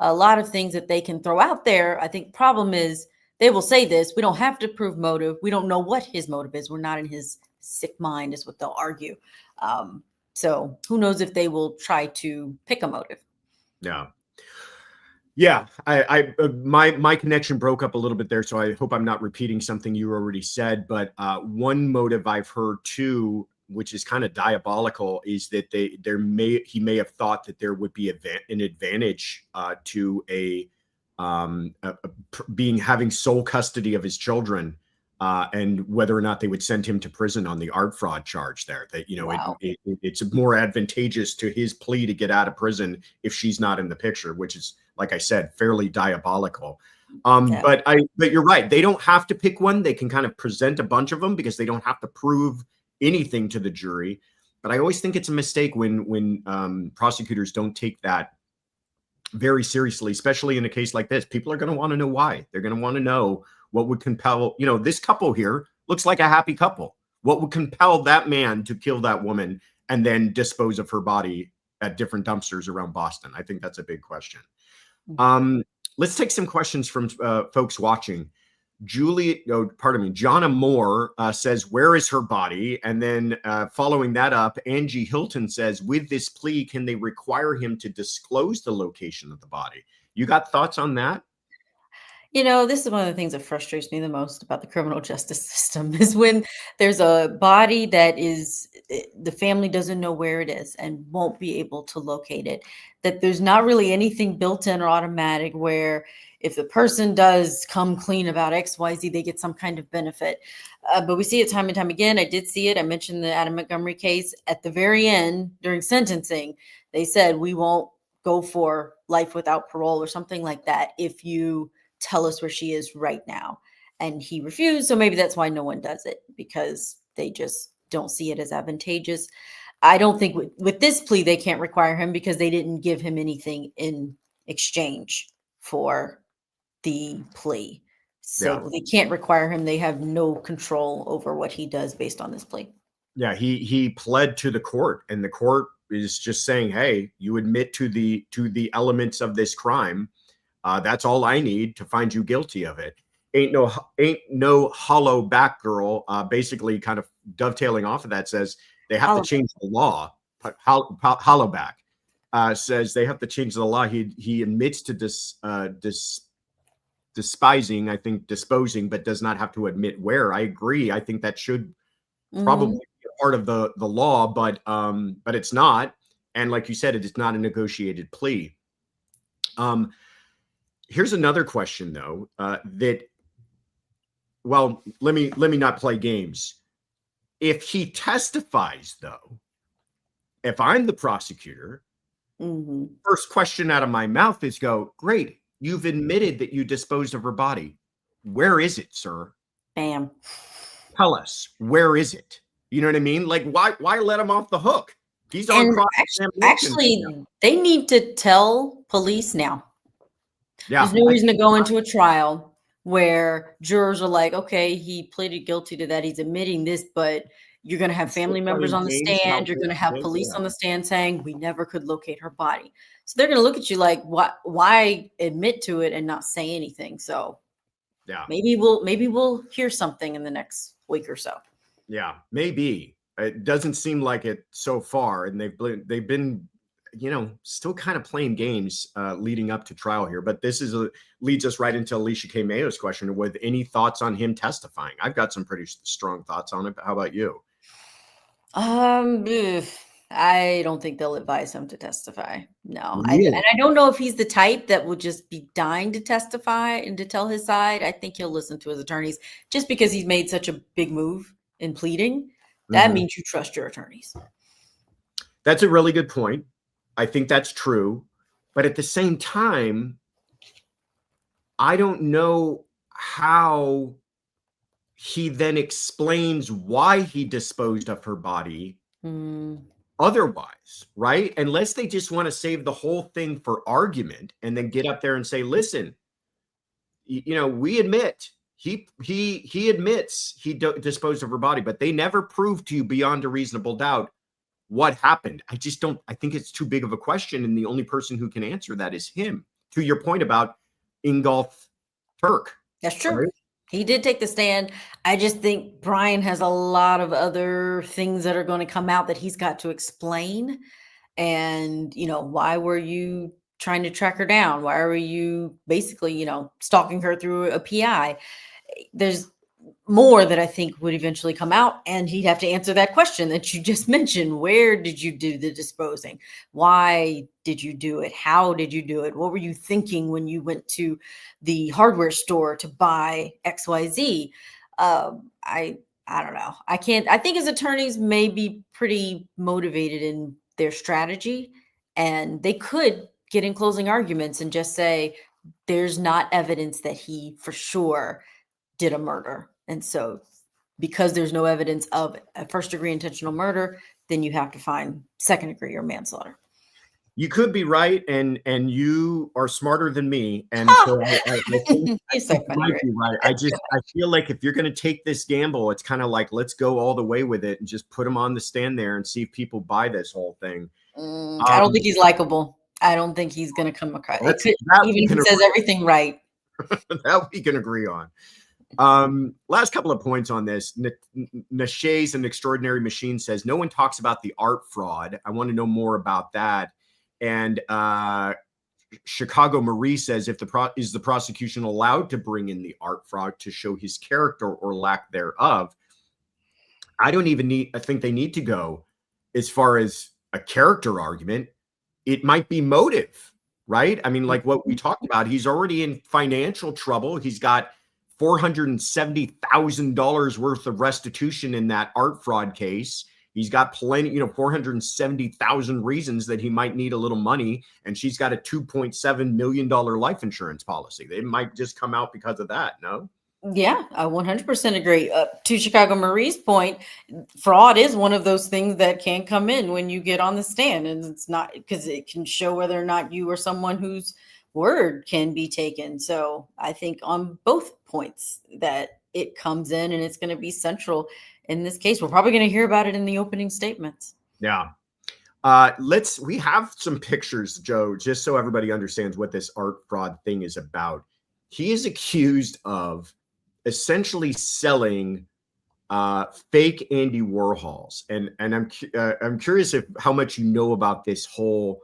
A lot of things that they can throw out there. I think problem is they will say this, we don't have to prove motive. We don't know what his motive is. We're not in his sick mind is what they'll argue. So who knows if they will try to pick a motive. Yeah. Yeah, my connection broke up a little bit there, so I hope I'm not repeating something you already said. But one motive I've heard too, which is kind of diabolical, is that he may have thought that there would be an advantage to having sole custody of his children, and whether or not they would send him to prison on the art fraud charge there. That Wow. it's more advantageous to his plea to get out of prison if she's not in the picture, which is, like I said, fairly diabolical. Yeah. But you're right. They don't have to pick one. They can kind of present a bunch of them because they don't have to prove anything to the jury. But I always think it's a mistake when prosecutors don't take that very seriously, especially in a case like this. People are going to want to know why. They're going to want to know what would compel, this couple here looks like a happy couple. What would compel that man to kill that woman and then dispose of her body at different dumpsters around Boston? I think that's a big question. Let's take some questions from folks watching. Jonna Moore says, where is her body? And then following that up, Angie Hilton says, with this plea, can they require him to disclose the location of the body? You got thoughts on that? This is one of the things that frustrates me the most about the criminal justice system is when there's a body that the family doesn't know where it is and won't be able to locate it, that there's not really anything built in or automatic where if the person does come clean about XYZ, they get some kind of benefit. But we see it time and time again. I did see it. I mentioned the Adam Montgomery case at the very end during sentencing. They said, we won't go for life without parole or something like that if you tell us where she is right now. And he refused. So maybe that's why no one does it, because they just don't see it as advantageous. I don't think with this plea, they can't require him because they didn't give him anything in exchange for the plea. So They can't require him. They have no control over what he does based on this plea. Yeah, he pled to the court, and the court is just saying, hey, you admit to the elements of this crime. That's all I need to find you guilty of it. Ain't no hollow back girl. Basically, kind of dovetailing off of that, says they have to change the law. Hollow back says they have to change the law. He admits to despising, I think disposing, but does not have to admit where. I agree. I think that should probably be a part of the law, but it's not. And like you said, it is not a negotiated plea. Here's another question, though, let me not play games. If he testifies, though, if I'm the prosecutor, first question out of my mouth is great, you've admitted that you disposed of her body. Where is it, sir? Bam. Tell us, where is it? You know what I mean? Like, why let him off the hook? He's on cross-examination. Actually, they need to tell police now. Yeah, there's no reason to go into a trial where jurors are like, okay, he pleaded guilty to that. He's admitting this, but you're going to have family members on the stand. You're going to have police on the stand saying we never could locate her body. So they're going to look at you like, why admit to it and not say anything? So yeah, maybe we'll hear something in the next week or so. Yeah, maybe. It doesn't seem like it so far. And they've been still kind of playing games leading up to trial here. But this leads us right into Alicia K. Mayo's question with any thoughts on him testifying. I've got some pretty strong thoughts on it. But how about you? I don't think they'll advise him to testify. No, Really? and I don't know if he's the type that would just be dying to testify and to tell his side. I think he'll listen to his attorneys just because he's made such a big move in pleading. That means you trust your attorneys. That's a really good point. I think that's true. But at the same time, I don't know how he then explains why he disposed of her body otherwise, right? Unless they just want to save the whole thing for argument and then get up there and say, listen, we admit he admits he disposed of her body, but they never proved to you beyond a reasonable doubt what happened. I think it's too big of a question. And the only person who can answer that is him. To your point about Ingolf Turk. That's true. Right? He did take the stand. I just think Brian has a lot of other things that are going to come out that he's got to explain. And, why were you trying to track her down? Why were you basically, stalking her through a PI? There's more that I think would eventually come out, and he'd have to answer that question that you just mentioned. Where did you do the disposing? Why did you do it? How did you do it? What were you thinking when you went to the hardware store to buy XYZ? I don't know. I think his attorneys may be pretty motivated in their strategy, and they could get in closing arguments and just say, there's not evidence that he for sure did a murder. And so because there's no evidence of a first-degree intentional murder, then you have to find second-degree or manslaughter. You could be right, and you are smarter than me. And so I think you might be right. I feel like if you're going to take this gamble, it's kind of like, let's go all the way with it and just put him on the stand there and see if people buy this whole thing. I don't think he's likable. I don't think he's going to come across. Even if he says everything right. That we can agree on. Last couple of points on this. Nashe's An Extraordinary Machine says, no one talks about the art fraud. I want to know more about that. And Chicago Marie says, is the prosecution allowed to bring in the art fraud to show his character or lack thereof? I think they need to go as far as a character argument. It might be motive, right? I mean, like what we talked about, he's already in financial trouble. He's got $470,000 worth of restitution in that art fraud case. He's got plenty, 470,000 reasons that he might need a little money. And she's got a $2.7 million life insurance policy. They might just come out because of that. No? Yeah, I 100% agree. To Chicago Marie's point, fraud is one of those things that can come in when you get on the stand. And it's not because it can show whether or not you are someone whose word can be taken. So I think on both points that it comes in, and it's going to be central in this case. We're probably going to hear about it in the opening statements. Yeah. We have some pictures, Joe, just so everybody understands what this art fraud thing is about. He is accused of essentially selling fake Andy Warhols. And I'm curious how much you know about this whole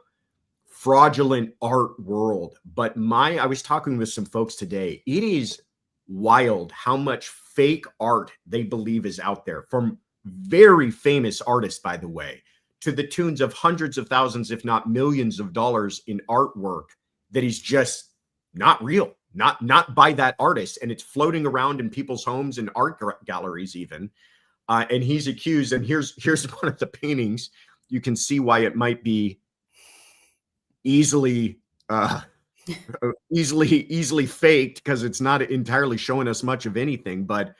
fraudulent art world. But I was talking with some folks today. It is wild how much fake art they believe is out there from very famous artists, by the way, to the tunes of hundreds of thousands, if not millions of dollars in artwork that is just not real, not by that artist. And it's floating around in people's homes and art galleries even. And he's accused. And here's one of the paintings. You can see why it might be easily faked, because it's not entirely showing us much of anything. But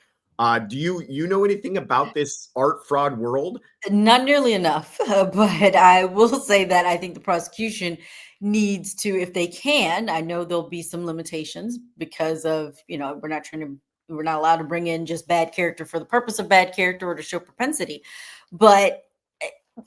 do you know anything about this art fraud world? Not nearly enough, but I will say that I think the prosecution needs to, if they can, I know there'll be some limitations because of, we're not allowed to bring in just bad character for the purpose of bad character or to show propensity. But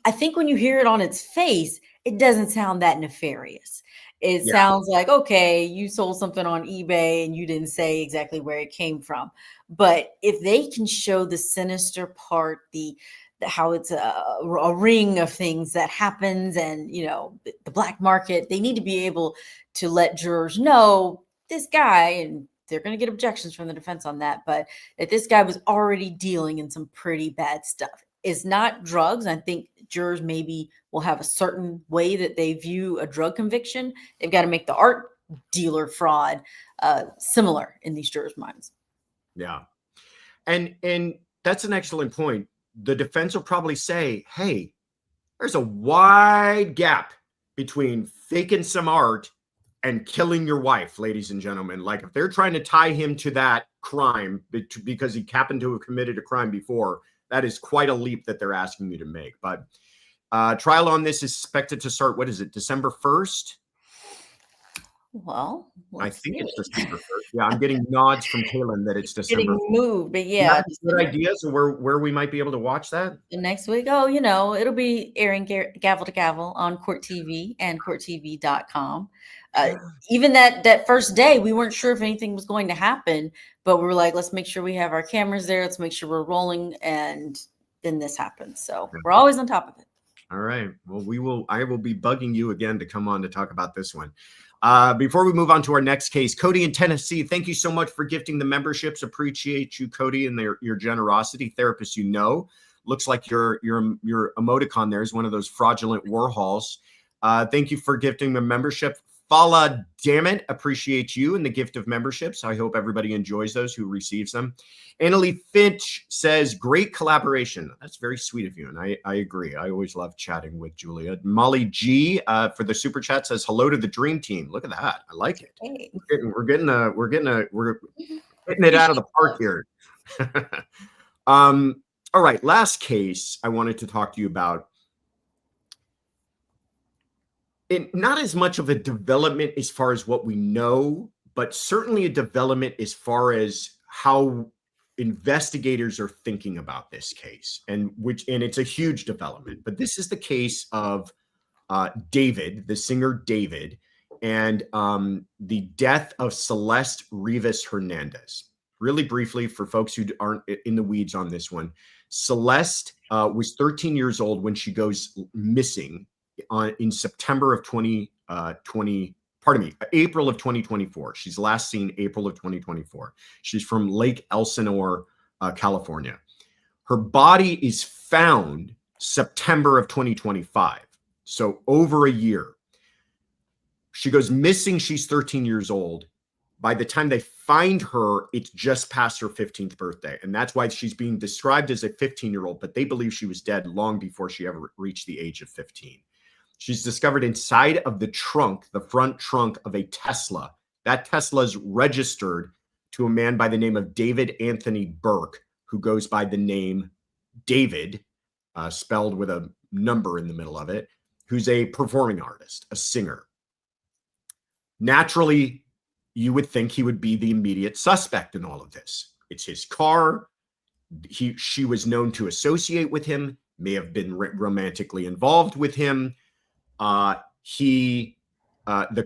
I think when you hear it on its face, it doesn't sound that nefarious. It sounds like, okay, you sold something on eBay and you didn't say exactly where it came from. But if they can show the sinister part, the how it's a ring of things that happens, and the black market. They need to be able to let jurors know this guy, and they're going to get objections from the defense on that, but that this guy was already dealing in some pretty bad stuff. It's not drugs. I think jurors maybe will have a certain way that they view a drug conviction. They've got to make the art dealer fraud similar in these jurors' minds. Yeah. And that's an excellent point. The defense will probably say, hey, there's a wide gap between faking some art and killing your wife, ladies and gentlemen. Like, if they're trying to tie him to that crime because he happened to have committed a crime before, that is quite a leap that they're asking you to make. But trial on this is expected to start, what is it, December 1st? Well, I think it's December 1st. Yeah, I'm getting nods from Kaylin that it's December. Getting moved, but yeah. Good ideas of where we might be able to watch that? Next week, it'll be airing gavel to gavel on Court TV and courttv.com. Even that first day, we weren't sure if anything was going to happen, but we were like, let's make sure we have our cameras there. Let's make sure we're rolling. And then this happened. So we're always on top of it. All right. Well, I will be bugging you again to come on to talk about this one. Before we move on to our next case, Cody in Tennessee, thank you so much for gifting the memberships. Appreciate you, Cody, and your generosity. Therapist, looks like your emoticon there is one of those fraudulent Warhols. Thank you for gifting the membership. Fala, damn it, appreciate you and the gift of memberships. I hope everybody enjoys those who receives them. Annalie Finch says, great collaboration. That's very sweet of you, and I agree. I always love chatting with Julia. Molly G for the super chat says, hello to the dream team. Look at that. I like it. Hey. We're hitting it out of the park here. All right, last case I wanted to talk to you about. Not as much of a development as far as what we know, but certainly a development as far as how investigators are thinking about this case, and it's a huge development. But this is the case of David, the singer David, and the death of Celeste Rivas Hernandez. Really briefly, for folks who aren't in the weeds on this one, Celeste was 13 years old when she goes missing in September of April of 2024. She's last seen April of 2024. She's from Lake Elsinore, California. Her body is found September of 2025. So over a year. She goes missing. She's 13 years old. By the time they find her, it's just past her 15th birthday. And that's why she's being described as a 15-year-old, but they believe she was dead long before she ever reached the age of 15. She's discovered inside of the front trunk of a Tesla. That Tesla is registered to a man by the name of David Anthony Burke, who goes by the name David, spelled with a number in the middle of it, who's a performing artist, a singer. Naturally, you would think he would be the immediate suspect in all of this. It's his car. She was known to associate with him, may have been romantically involved with him. The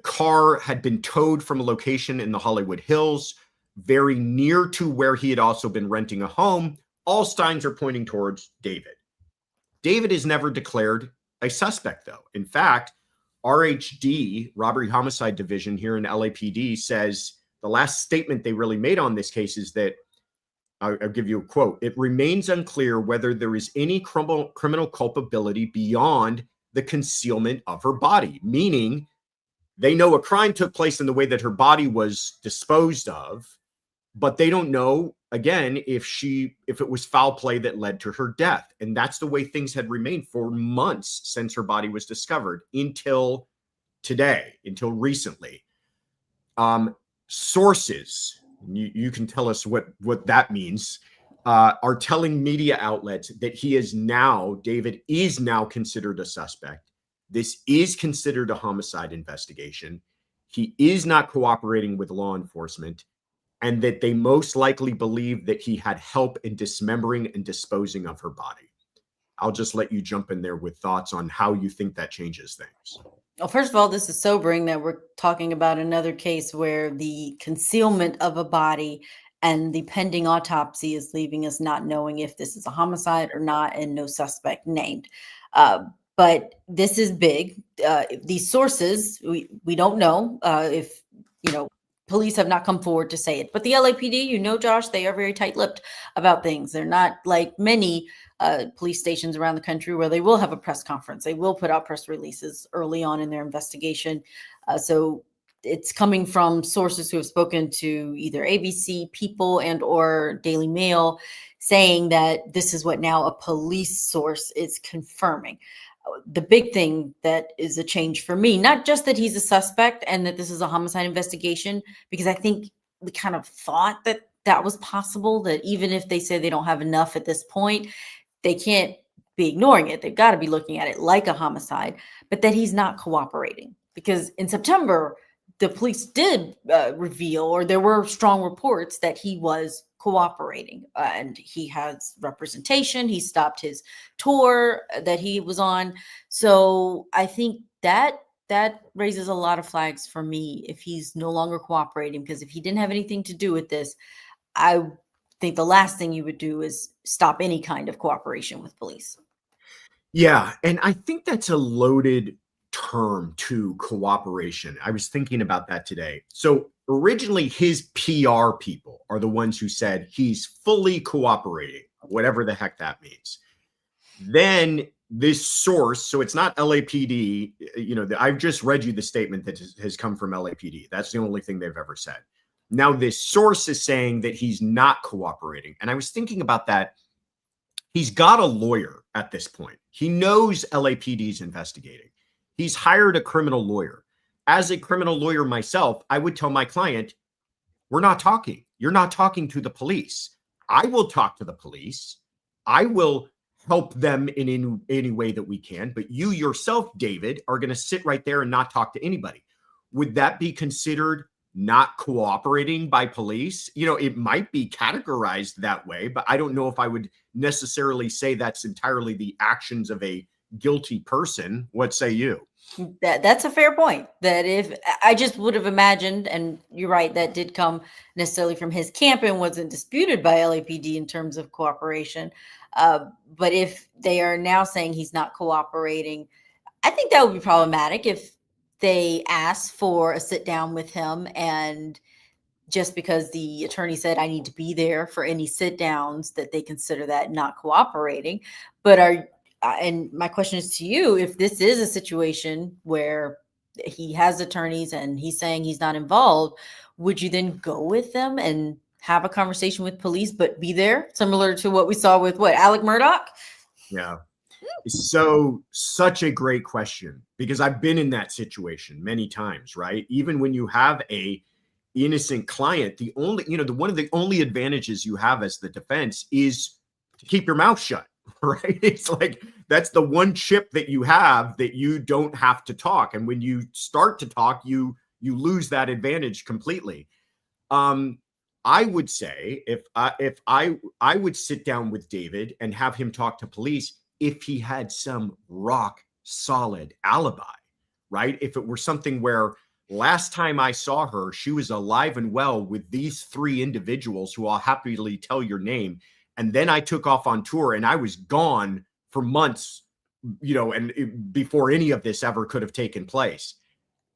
car had been towed from a location in the Hollywood Hills, very near to where he had also been renting a home. All signs are pointing towards David. David is never declared a suspect, though. In fact, RHD, Robbery Homicide Division here in LAPD, says the last statement they really made on this case is that, I'll give you a quote, it remains unclear whether there is any criminal culpability beyond the concealment of her body, meaning they know a crime took place in the way that her body was disposed of, but they don't know, again, if it was foul play that led to her death. And that's the way things had remained for months since her body was discovered until today, until recently. Sources, you can tell us what that means, are telling media outlets that David is now considered a suspect. This is considered a homicide investigation. He is not cooperating with law enforcement, and that they most likely believe that he had help in dismembering and disposing of her body. I'll just let you jump in there with thoughts on how you think that changes things. Well, first of all, this is sobering that we're talking about another case where the concealment of a body and the pending autopsy is leaving us not knowing if this is a homicide or not, and no suspect named. But this is big. These sources, we don't know if, police have not come forward to say it. But the LAPD, Josh, they are very tight-lipped about things. They're not like many police stations around the country where they will have a press conference. They will put out press releases early on in their investigation. So it's coming from sources who have spoken to either ABC, People, and or Daily Mail, saying that this is what now a police source is confirming. The big thing that is a change for me, not just that he's a suspect and that this is a homicide investigation, because I think we kind of thought that that was possible, that even if they say they don't have enough at this point, they can't be ignoring it. They've got to be looking at it like a homicide, but that he's not cooperating. Because in September, the police did reveal, or there were strong reports that he was cooperating, and he has representation. He stopped his tour that he was on. So I think that raises a lot of flags for me if he's no longer cooperating, because if he didn't have anything to do with this, I think the last thing you would do is stop any kind of cooperation with police. Yeah, and I think that's a loaded term to cooperation. I was thinking about that today. So originally his PR people are the ones who said he's fully cooperating, whatever the heck that means. Then this source, so it's not LAPD, I've just read you the statement that has come from LAPD. That's the only thing they've ever said. Now this source is saying that he's not cooperating. And I was thinking about that. He's got a lawyer at this point. He knows LAPD is investigating. He's hired a criminal lawyer. As a criminal lawyer myself, I would tell my client, we're not talking. You're not talking to the police. I will talk to the police. I will help them in any way that we can. But you yourself, David, are going to sit right there and not talk to anybody. Would that be considered not cooperating by police? It might be categorized that way, but I don't know if I would necessarily say that's entirely the actions of a guilty person. What say you? That's a fair point. That if I just would have imagined, and you're right, that did come necessarily from his camp and wasn't disputed by LAPD in terms of cooperation. But if they are now saying he's not cooperating, I think that would be problematic if they ask for a sit down with him, and just because the attorney said I need to be there for any sit downs, that they consider that not cooperating. But and my question is to you, if this is a situation where he has attorneys and he's saying he's not involved, would you then go with them and have a conversation with police, but be there, similar to what we saw with Alec Murdoch? Yeah. So such a great question, because I've been in that situation many times, right? Even when you have a innocent client, one of the only advantages you have as the defense is to keep your mouth shut, right? It's like, that's the one chip that you have, that you don't have to talk. And when you start to talk, you lose that advantage completely. I would say if I would sit down with David and have him talk to police if he had some rock solid alibi, right? If it were something where last time I saw her, she was alive and well with these 3 individuals who I'll happily tell your name. And then I took off on tour and I was gone for months, and before any of this ever could have taken place.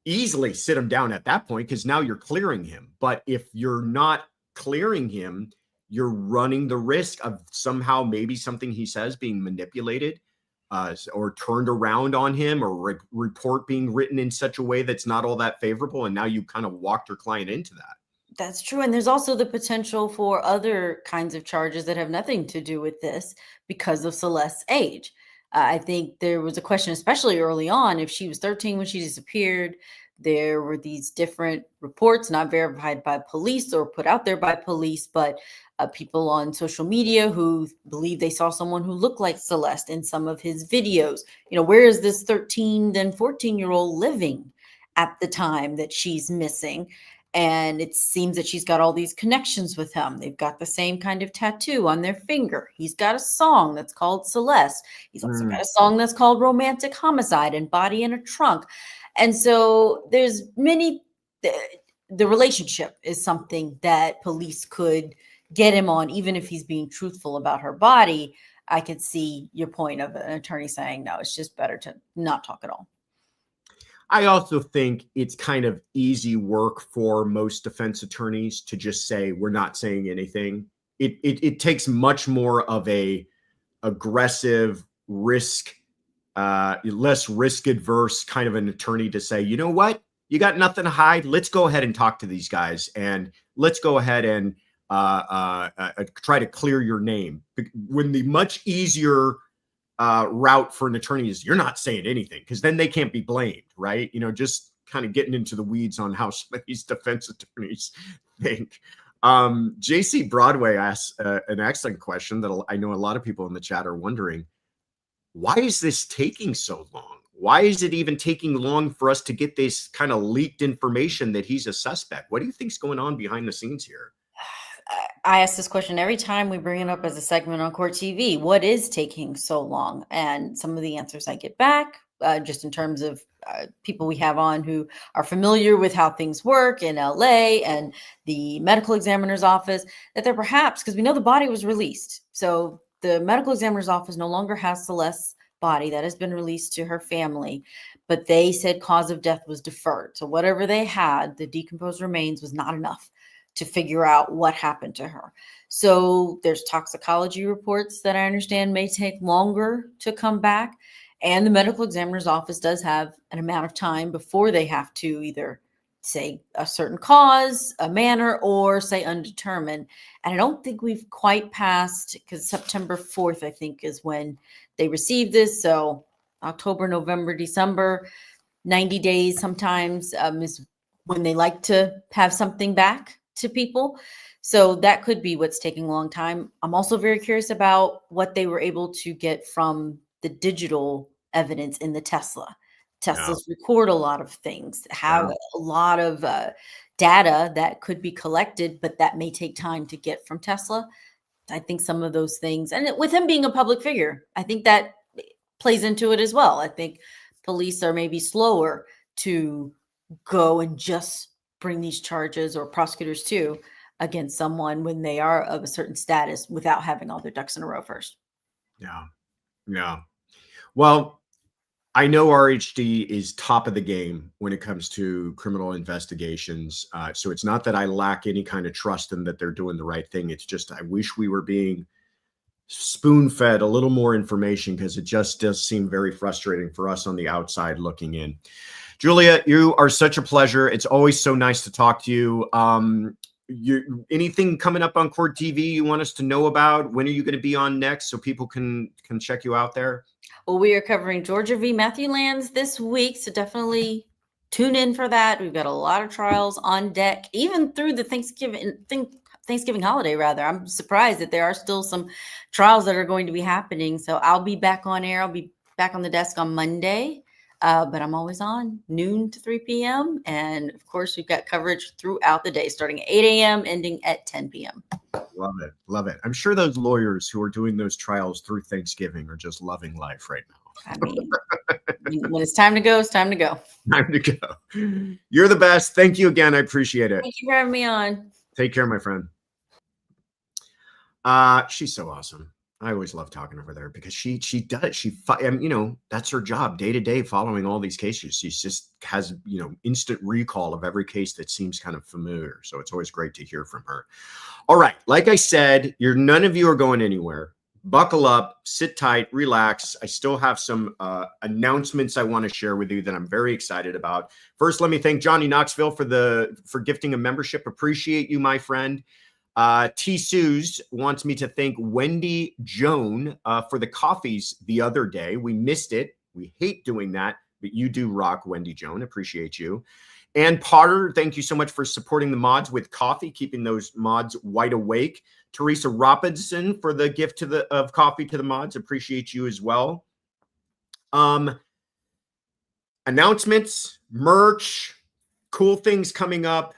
Easily sit him down at that point, because now you're clearing him. But if you're not clearing him, you're running the risk of somehow maybe something he says being manipulated or turned around on him, or report being written in such a way that's not all that favorable. And now you kind of walked your client into that. That's true. And there's also the potential for other kinds of charges that have nothing to do with this because of Celeste's age. I think there was a question, especially early on, if she was 13 when she disappeared. There were these different reports, not verified by police or put out there by police, but people on social media who believe they saw someone who looked like Celeste in some of his videos. Where is this 13, then 14-year-old living at the time that she's missing? And it seems that she's got all these connections with him. They've got the same kind of tattoo on their finger. He's got a song that's called Celeste. He's also got a song that's called Romantic Homicide and Body in a Trunk. And so there's many, the relationship is something that police could get him on, even if he's being truthful about her body. I could see your point of an attorney saying, no, it's just better to not talk at all. I also think it's kind of easy work for most defense attorneys to just say, we're not saying anything. It takes much more of a aggressive risk, less risk adverse kind of an attorney to say, you know what, you got nothing to hide. Let's go ahead and talk to these guys, and let's go ahead and try to clear your name. When the much easier route for an attorney is, you're not saying anything, because then they can't be blamed, right? You know, just kind of getting into the weeds on how some of these defense attorneys think. JC Broadway asks an excellent question that I know a lot of people in the chat are wondering. Why is this taking so long? Why is it even taking long for us to get this kind of leaked information that he's a suspect? What do you think's going on behind the scenes here? I ask this question every time we bring it up as a segment on Court TV. What is taking so long? And some of the answers I get back, just in terms of people we have on who are familiar with how things work in LA and the medical examiner's office, that they're perhaps, because we know the body was released. So the medical examiner's office no longer has Celeste's body that has been released to her family, but they said cause of death was deferred. So whatever they had, the decomposed remains, was not enough to figure out what happened to her. So there's toxicology reports that I understand may take longer to come back. And the medical examiner's office does have an amount of time before they have to either say a certain cause, a manner, or say undetermined. And I don't think we've quite passed, because September 4th, I think, is when they received this. So October, November, December, 90 days sometimes is when they like to have something back to people. So that could be what's taking a long time. I'm also very curious about what they were able to get from the digital evidence in the Tesla. Teslas record a lot of things, have a lot of data that could be collected, but that may take time to get from Tesla. I think some of those things, and with him being a public figure, I think that plays into it as well. I think police are maybe slower to go and just bring these charges, or prosecutors too, against someone when they are of a certain status without having all their ducks in a row first. Yeah. Well, I know RHD is top of the game when it comes to criminal investigations. So it's not that I lack any kind of trust in that they're doing the right thing. It's just, I wish we were being spoon-fed a little more information, because it just does seem very frustrating for us on the outside looking in. Julia, you are such a pleasure. It's always so nice to talk to you. Anything coming up on Court TV you want us to know about? When are you going to be on next so people can check you out there? Well, we are covering Georgia v. Matthew Lands this week, so definitely tune in for that. We've got a lot of trials on deck, even through the Thanksgiving holiday, rather. I'm surprised that there are still some trials that are going to be happening. So I'll be back on air. I'll be back on the desk on Monday, but I'm always on noon to 3 p.m. And of course, we've got coverage throughout the day, starting at 8 a.m., ending at 10 p.m. Love it. Love it. I'm sure those lawyers who are doing those trials through Thanksgiving are just loving life right now. I mean, when it's time to go, it's time to go. Time to go. You're the best. Thank you again. I appreciate it. Thank you for having me on. Take care, my friend. She's so awesome. I always love talking over there, because she does. You know, that's her job day to day, following all these cases. She just has, you know, instant recall of every case that seems kind of familiar. So it's always great to hear from her. All right. Like I said, none of you are going anywhere. Buckle up, sit tight, relax. I still have some announcements I want to share with you that I'm very excited about. First, let me thank Johnny Knoxville for gifting a membership. Appreciate you, my friend. T. Suze wants me to thank Wendy Joan for the coffees the other day. We missed it. We hate doing that, but you do rock, Wendy Joan. Appreciate you. And Potter, thank you so much for supporting the mods with coffee, keeping those mods wide awake. Teresa Robinson for the gift of coffee to the mods. Appreciate you as well. Announcements, merch, cool things coming up,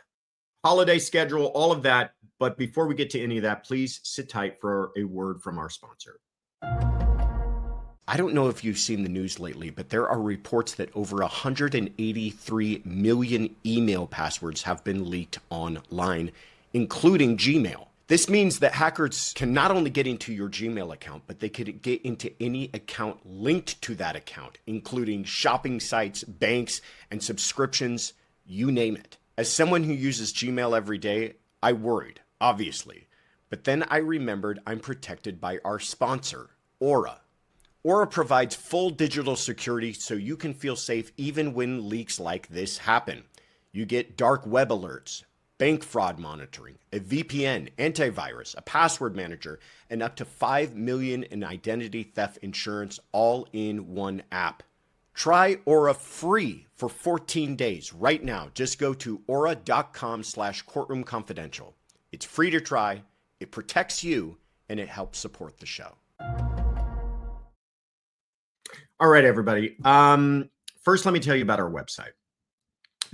holiday schedule, all of that. But before we get to any of that, please sit tight for a word from our sponsor. I don't know if you've seen the news lately, but there are reports that over 183 million email passwords have been leaked online, including Gmail. This means that hackers can not only get into your Gmail account, but they could get into any account linked to that account, including shopping sites, banks, and subscriptions, you name it. As someone who uses Gmail every day, I worried, obviously. But then I remembered I'm protected by our sponsor, Aura. Aura provides full digital security so you can feel safe even when leaks like this happen. You get dark web alerts, bank fraud monitoring, a VPN, antivirus, a password manager, and up to $5 million in identity theft insurance all in one app. Try Aura free for 14 days right now. Just go to aura.com/courtroomconfidential. It's free to try, it protects you, and it helps support the show. All right, everybody. First, let me tell you about our website,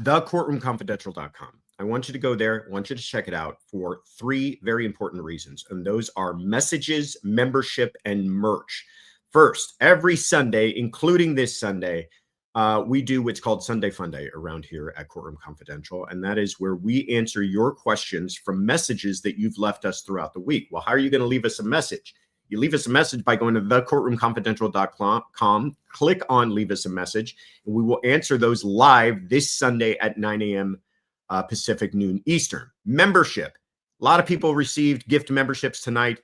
thecourtroomconfidential.com. I want you to go there. I want you to check it out for 3 very important reasons. And those are messages, membership, and merch. First, every Sunday, including this Sunday, we do what's called Sunday Fun Day around here at Courtroom Confidential. And that is where we answer your questions from messages that you've left us throughout the week. Well, how are you going to leave us a message? You leave us a message by going to thecourtroomconfidential.com, click on leave us a message, and we will answer those live this Sunday at 9 a.m. Pacific, noon Eastern. Membership. A lot of people received gift memberships tonight.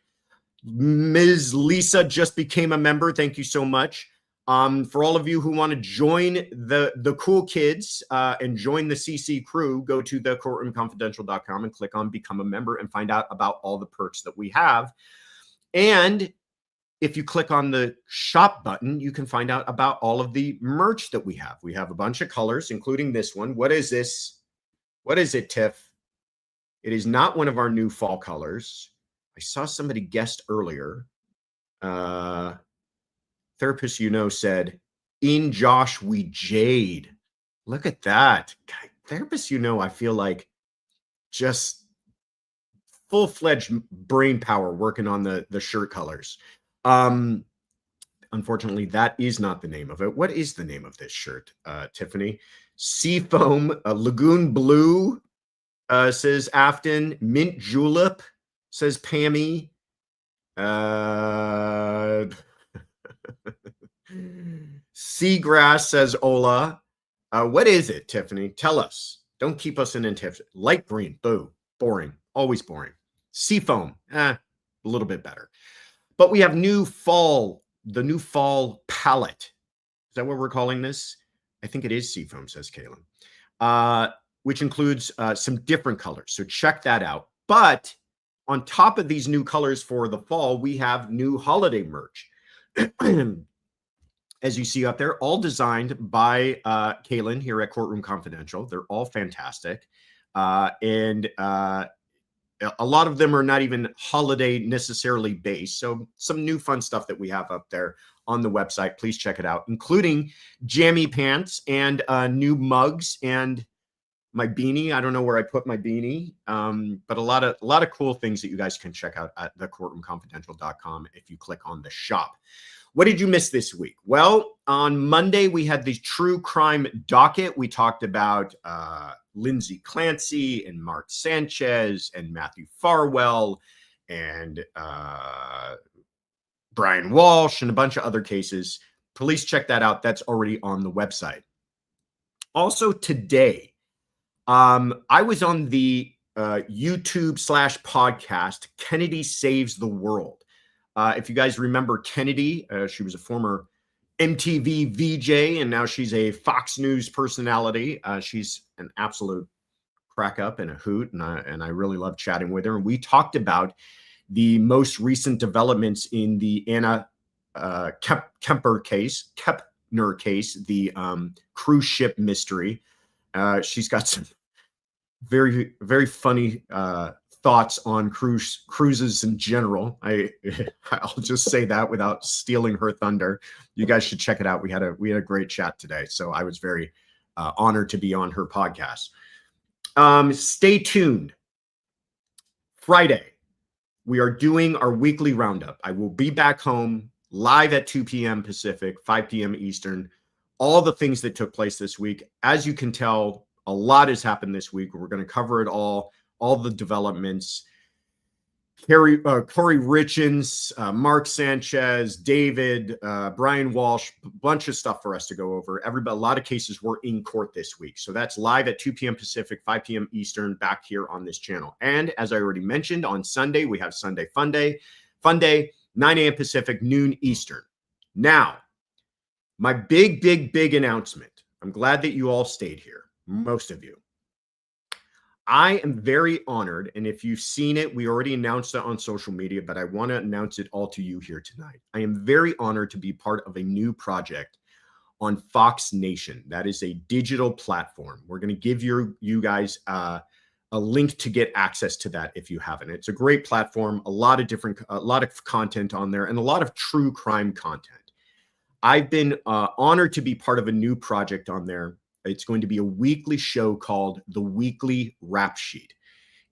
Ms. Lisa just became a member. Thank you so much. For all of you who want to join the cool kids and join the CC crew, go to thecourtroomconfidential.com and click on become a member and find out about all the perks that we have. And if you click on the shop button, you can find out about all of the merch that we have. We have a bunch of colors, including this one. What is this? What is it, Tiff? It is not one of our new fall colors. I saw somebody guessed earlier. Therapist, said, in Josh, we jade. Look at that. God, therapist, I feel like just full-fledged brain power working on the shirt colors. Unfortunately, that is not the name of it. What is the name of this shirt, Tiffany? Seafoam, Lagoon Blue, says Afton. Mint Julep, says Pammy. Seagrass, says Ola. What is it, Tiffany? Tell us. Don't keep us in anticipation. Light green, boo. Boring. Always boring. Seafoam, a little bit better. But we have the new fall palette. Is that what we're calling this? I think it is Seafoam, says Kaylin, which includes some different colors. So check that out. But on top of these new colors for the fall, we have new holiday merch. As you see up there, all designed by Kaylin here at Courtroom Confidential. They're all fantastic. And a lot of them are not even holiday necessarily based. So some new fun stuff that we have up there on the website. Please check it out, including jammy pants and new mugs and my beanie. I don't know where I put my beanie, but a lot of cool things that you guys can check out at thecourtroomconfidential.com if you click on the shop. What did you miss this week? Well, on Monday, we had the true crime docket. We talked about Lindsay Clancy and Mark Sanchez and Matthew Farwell and Brian Walshe and a bunch of other cases. Please check that out. That's already on the website. Also today, I was on the YouTube/podcast, Kennedy Saves the World. If you guys remember Kennedy, she was a former MTV VJ, and now she's a Fox News personality. She's an absolute crack up and a hoot, and I really love chatting with her. And we talked about the most recent developments in the Anna Kepner case, the cruise ship mystery. She's got some very, very funny thoughts on cruises in general. I'll just say that without stealing her thunder. You guys should check it out. We had a great chat today, so I was very honored to be on her podcast. Stay tuned. Friday, we are doing our weekly roundup. I will be back home live at 2 p.m. Pacific, 5 p.m. Eastern. All the things that took place this week. As you can tell, a lot has happened this week. We're going to cover it all the developments. Corey Richens, Mark Sanchez, David, Brian Walshe, a bunch of stuff for us to go over. A lot of cases were in court this week. So that's live at 2 p.m. Pacific, 5 p.m. Eastern, back here on this channel. And as I already mentioned, on Sunday, we have Sunday Fun Day. Fun Day, 9 a.m. Pacific, noon Eastern. Now, my big announcement. I'm glad that you all stayed here, most of you. I am very honored, and if you've seen it, we already announced it on social media, but I want to announce it all to you here tonight. I am very honored to be part of a new project on Fox Nation. That is a digital platform. We're going to give you guys a link to get access to that if you haven't. It's a great platform, a lot of content on there, and a lot of true crime content. I've been honored to be part of a new project on there. It's going to be a weekly show called The Weekly Rap Sheet.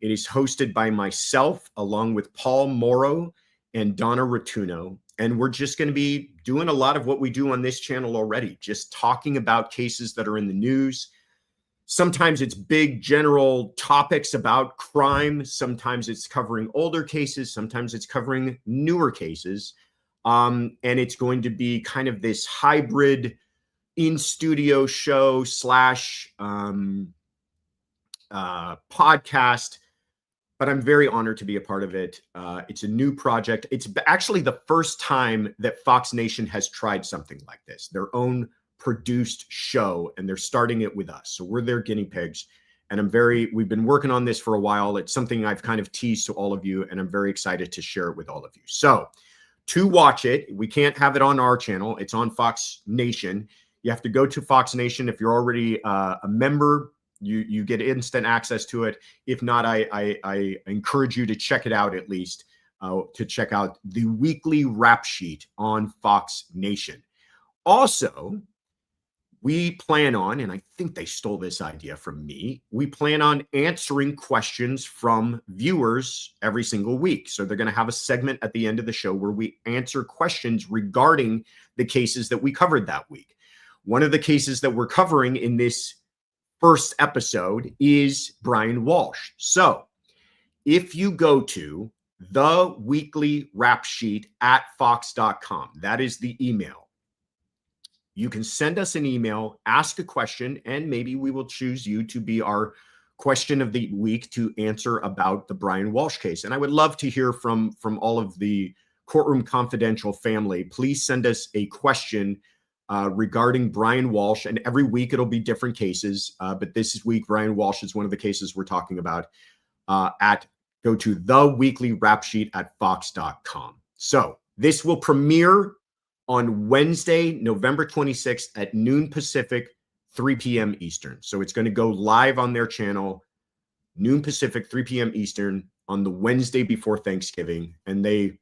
It is hosted by myself, along with Paul Morrow and Donna Rotuno. And we're just going to be doing a lot of what we do on this channel already, just talking about cases that are in the news. Sometimes it's big general topics about crime. Sometimes it's covering older cases. Sometimes it's covering newer cases. And it's going to be kind of this hybrid in-studio show / podcast, but I'm very honored to be a part of it. It's a new project. It's actually the first time that Fox Nation has tried something like this, their own produced show, and they're starting it with us. So we're their guinea pigs, and we've been working on this for a while. It's something I've kind of teased to all of you, and I'm very excited to share it with all of you. So to watch it, we can't have it on our channel. It's on Fox Nation. You have to go to Fox Nation. If you're already a member, you get instant access to it. If not, I encourage you to check it out, at least to check out The Weekly Rap Sheet on Fox Nation. Also, we plan on, and I think they stole this idea from me, we plan on answering questions from viewers every single week. So they're going to have a segment at the end of the show where we answer questions regarding the cases that we covered that week. One of the cases that we're covering in this first episode is Brian Walshe. So if you go to The Weekly Rap Sheet at fox.com, that is the email. You can send us an email, ask a question, and maybe we will choose you to be our question of the week to answer about the Brian Walshe case. And I would love to hear from all of the Courtroom Confidential family. Please send us a question regarding Brian Walshe, and every week it'll be different cases. But this week, Brian Walshe is one of the cases we're talking about. Go to The Weekly Rap Sheet at fox.com. So this will premiere on Wednesday, November 26th at noon Pacific, 3 p.m. Eastern. So it's going to go live on their channel, noon Pacific, 3 p.m. Eastern on the Wednesday before Thanksgiving. And they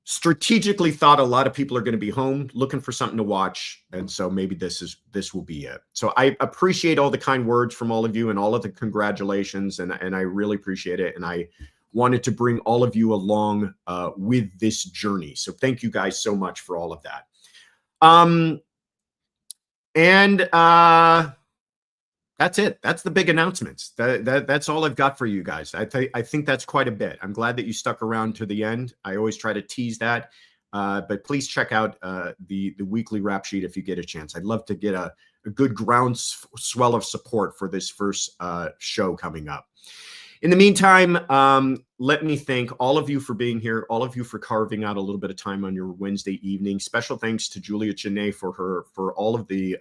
strategically thought a lot of people are going to be home looking for something to watch. And so maybe this will be it. So I appreciate all the kind words from all of you and all of the congratulations. And I really appreciate it. And I wanted to bring all of you along with this journey. So thank you guys so much for all of that. That's it. That's the big announcements. That's all I've got for you guys. I think that's quite a bit. I'm glad that you stuck around to the end. I always try to tease that. But please check out the Weekly Rap Sheet if you get a chance. I'd love to get a good groundswell of support for this first show coming up. In the meantime, let me thank all of you for being here, all of you for carving out a little bit of time on your Wednesday evening. Special thanks to Julia Jenae for all of the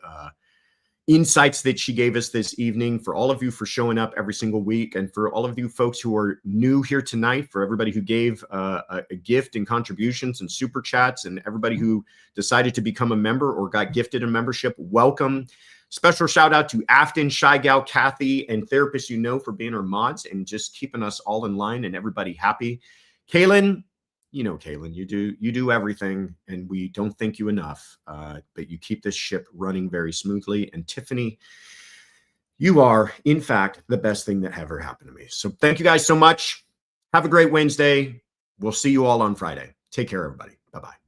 insights that she gave us this evening, for all of you for showing up every single week, and for all of you folks who are new here tonight, for everybody who gave a gift and contributions and super chats, and everybody who decided to become a member or got gifted a membership. Welcome. Special shout out to Afton, Shy Gal, Kathy, and Therapist You Know for being our mods and just keeping us all in line and everybody happy. Kaylin, Kaylin, you do everything, and we don't thank you enough, but you keep this ship running very smoothly. And Tiffany, you are, in fact, the best thing that ever happened to me. So thank you guys so much. Have a great Wednesday. We'll see you all on Friday. Take care, everybody. Bye-bye.